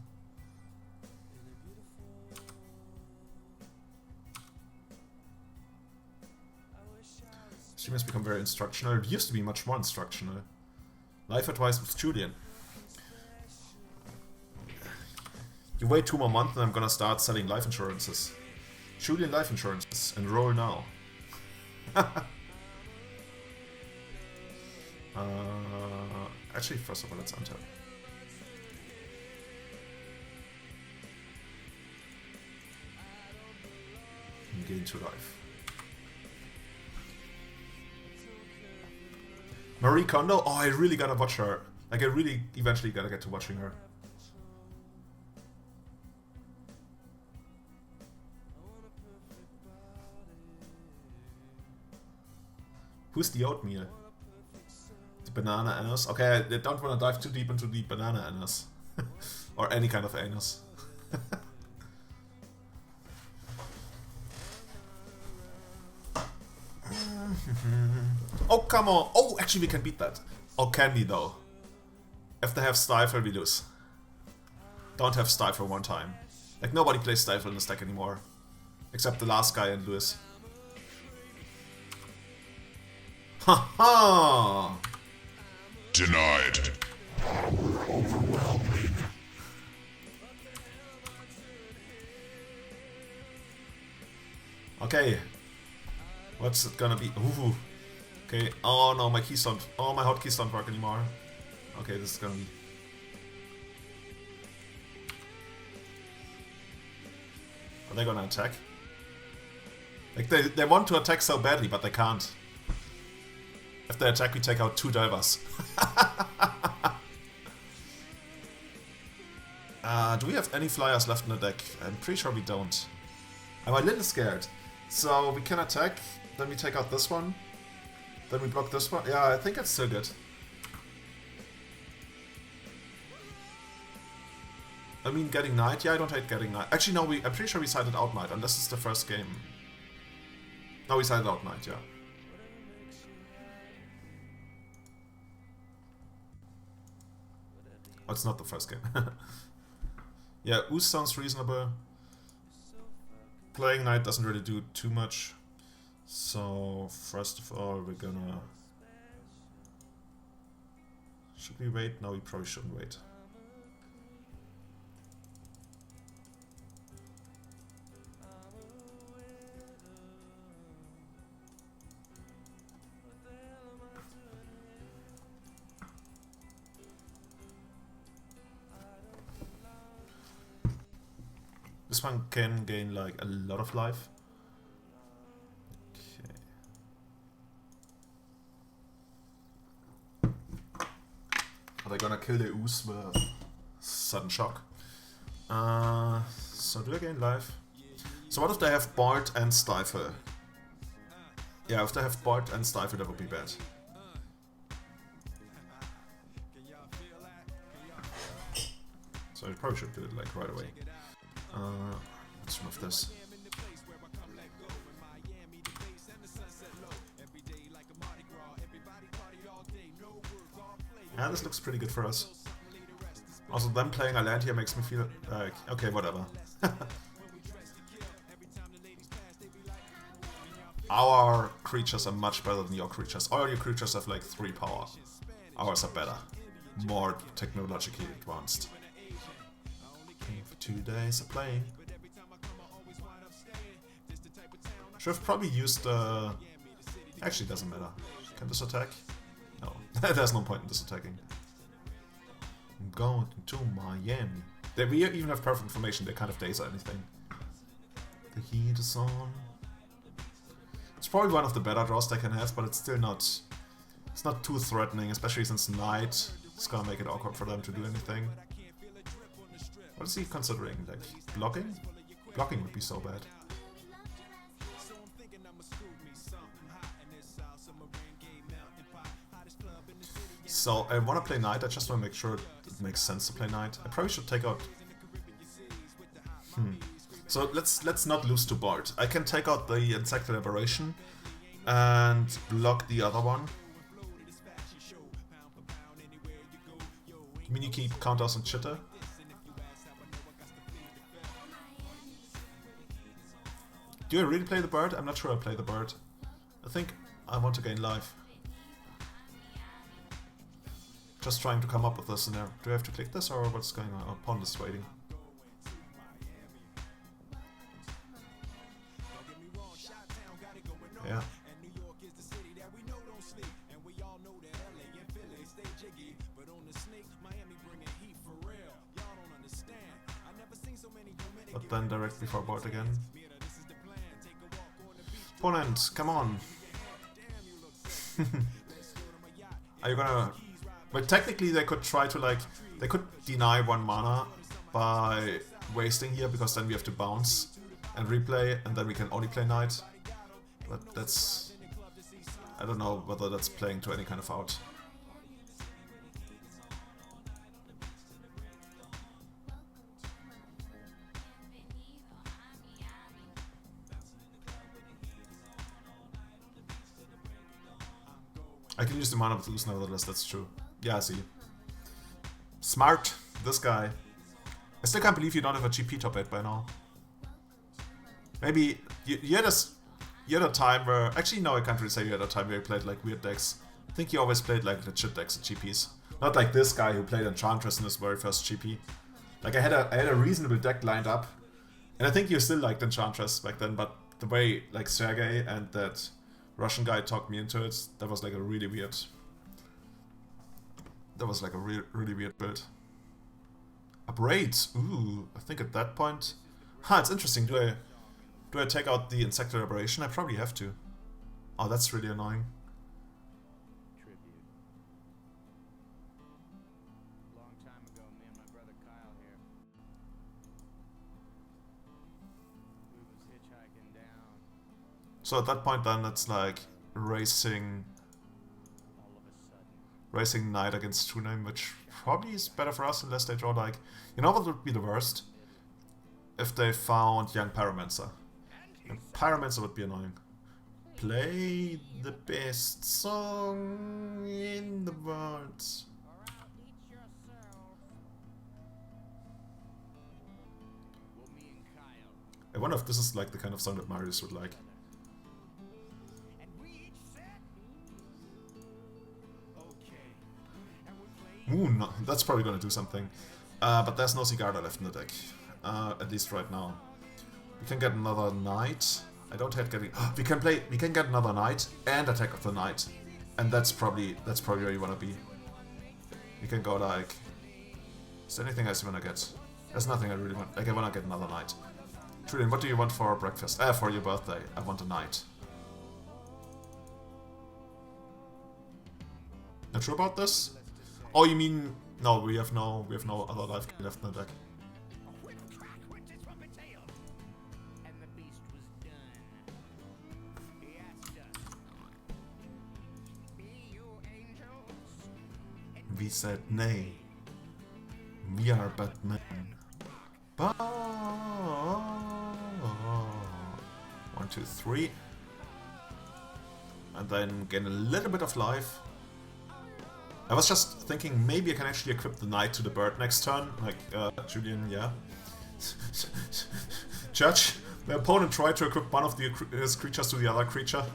Stream has become very instructional. It used to be much more instructional. Life advice with Julian. You wait 2 more months and I'm gonna start selling life insurances. Julian life insurances. Enroll now. Actually, first of all, let's untap. And gain 2 life. Marie Kondo? Oh, I really gotta watch her. Like, I really eventually gotta get to watching her. Who's the oatmeal? The banana anus? Okay, I don't want to dive too deep into the banana anus. Or any kind of anus. Oh, come on. Oh, actually we can beat that. Or can we though? If they have Stifle, we lose. Don't have Stifle one time. Like, nobody plays Stifle in the stack anymore. Except the last guy and Lewis. Haha! Denied. Okay. What's it gonna be? Ooh. Okay. Oh no, my keys don't. Oh, my hotkeys don't work anymore. Okay, this is gonna be. Are they gonna attack? Like, they want to attack so badly, but they can't. If they attack, we take out 2 divers. Do we have any flyers left in the deck? I'm pretty sure we don't. I'm a little scared. So we can attack, then we take out this one, then we block this one. Yeah, I think it's still good. I mean, getting Knight? Yeah, I don't hate getting Knight. Actually, no, I'm pretty sure we sided out Knight, unless it's the first game. No, we sided out Knight, yeah. Oh, it's not the first game. Yeah, Ooze sounds reasonable. Playing Knight doesn't really do too much. So, first of all, we're gonna... Should we wait? No, we probably shouldn't wait. This one can gain like a lot of life. Okay. Are they gonna kill the Ooze with sudden shock? So do I gain life? So what if they have Bolt and Stifle? Yeah, if they have Bolt and Stifle, that would be bad. So I probably should do it like right away. Let's remove this. Yeah, this looks pretty good for us. Also, them playing a land here makes me feel like, okay, whatever. Our creatures are much better than your creatures. All your creatures have like 3 power. Ours are better. More technologically advanced. For 2 days of playing. Should have probably used actually doesn't matter. Can this attack? No. There's no point in this attacking. I'm going to Miami. We even have perfect information, they kind of daze or anything. The heat is on. It's probably one of the better draws they can have, but it's still not... It's not too threatening, especially since Knight is gonna make it awkward for them to do anything. What is he considering? Like, blocking? Blocking would be so bad. So, I want to play Knight, I just want to make sure it makes sense to play Knight. I probably should take out... So, let's not lose to Bolt. I can take out the Insectal Aberration and block the other one. I mean, you keep counters and Chitter. Do I really play the bird? I'm not sure I play the bird. I think I want to gain life. Just trying to come up with this in there. Do I have to click this or what's going on? Oh, Pond is waiting. Yeah. But then direct before board again. Opponent, come on. Are you gonna... But technically they could try to like... They could deny 1 mana by wasting here, because then we have to bounce and replay, and then we can only play Knight. But that's... I don't know whether that's playing to any kind of out. I can use the mana to lose nevertheless, that's true. Yeah, I see. Smart, this guy. I still can't believe you don't have a GP top 8 by now. Maybe you had a time where... Actually, no, I can't really say you had a time where you played like weird decks. I think you always played like legit decks at GPs. Not like this guy who played Enchantress in his very first GP. Like I had a reasonable deck lined up. And I think you still liked Enchantress back then, but the way like Sergey and that Russian guy talked me into it, that was like a really weird... That was like a really weird build. Abrade! Ooh, I think at that point... it's interesting. Do I take out the Insectal Aberration? I probably have to. Oh, that's really annoying. Long time ago, me and my brother Kyle here. We was hitchhiking down. So at that point then it's like racing... All of a sudden, Racing Knight against True Name, which probably is better for us unless they draw like... You know what would be the worst? If they found Young Pyromancer. And Pyromancer would be annoying. Play the best song in the world. I wonder if this is like the kind of song that Marius would like. Ooh, no, that's probably gonna do something. But there's no Sigarda left in the deck. At least right now. We can get another Knight. I don't hate getting... we can get another Knight and Attack of the Knight. And that's probably where you wanna be. You can go like... Is there anything else you wanna get? There's nothing I really want. Like, I wanna get another Knight. Julian, what do you want for breakfast? For your birthday. I want a Knight. Not sure about this? Oh, you mean... No, we have no other life left in the deck. We said nay. We are but men. 1, 2, 3. And then gain a little bit of life. I was just thinking maybe I can actually equip the Knight to the bird next turn. Like, Julian, yeah. Judge, the opponent tried to equip one of his creatures to the other creature.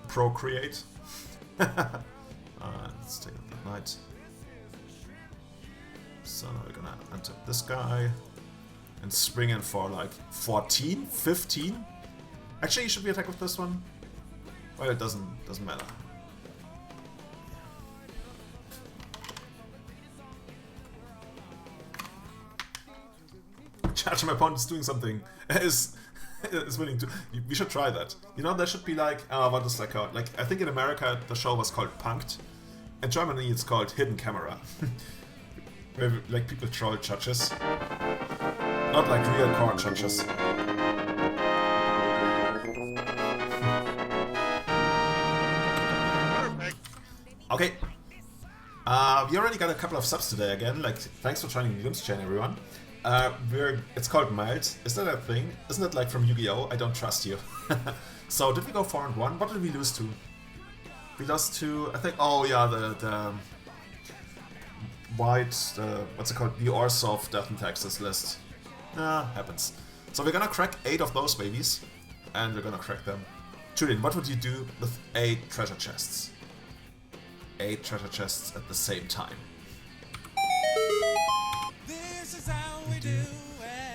Procreate. Let's take the Knight. So now we're gonna enter this guy. And spring in for like 14? 15? Actually, should we attack with this one? Well, it doesn't matter. Judge, my opponent is doing something. is willing to. We should try that. You know, there should be like, what is that called? Like, I think in America the show was called Punked. In Germany it's called Hidden Camera. Where like people troll judges. Not like real court judges. Okay. We already got a couple of subs today again. Like, thanks for joining the Games Chain, everyone. It's called Mild. Is that a thing? Isn't it like from Yu-Gi-Oh? I don't trust you. So did we go 4-1? What did we lose to? We lost to, I think, oh yeah, the white, what's it called? The Orsov Death and Taxes list. Happens. So we're gonna crack 8 of those babies, and we're gonna crack them. Julian, what would you do with 8 treasure chests? 8 treasure chests at the same time.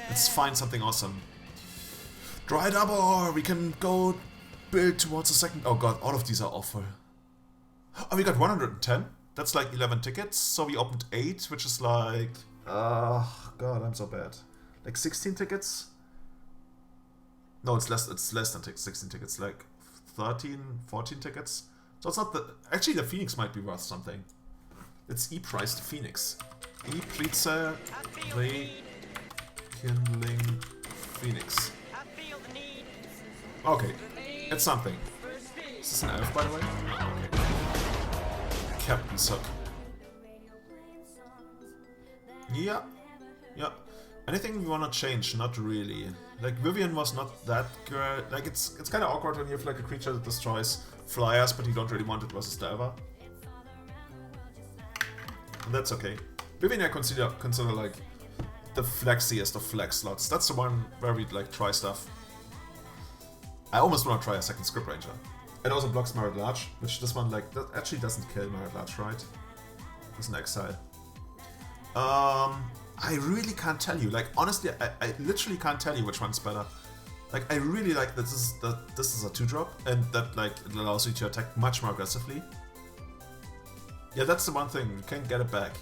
Let's find something awesome. Dry double! We can go build towards the second... Oh god, all of these are awful. Oh, we got 110. That's like 11 tickets. So we opened 8, which is like... god, I'm so bad. Like 16 tickets? No, it's less than 16 tickets. Like 13, 14 tickets. So it's not the... Actually, the Phoenix might be worth something. It's E-priced Phoenix. E-Pritze Kindling Phoenix. Okay, it's something. Is this an elf, by the way? Okay. Captain Suck. Yeah. Anything we wanna change? Not really. Like, Vivian was not that good. Like, it's kind of awkward when you have like a creature that destroys flyers, but you don't really want it versus Delver. And that's okay. Vivian I consider like the flexiest of flex slots. That's the one where we like try stuff. I almost want to try a second Script Ranger. It also blocks Merit Large, which this one like that actually doesn't kill Merit Large, right? It's an exile. I really can't tell you. Like honestly, I literally can't tell you which one's better. Like I really like that this is a 2-drop and that like it allows you to attack much more aggressively. Yeah, that's the one thing, you can't get it back.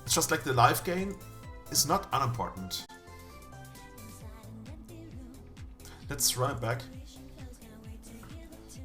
It's just like the life gain is not unimportant. Let's run it back.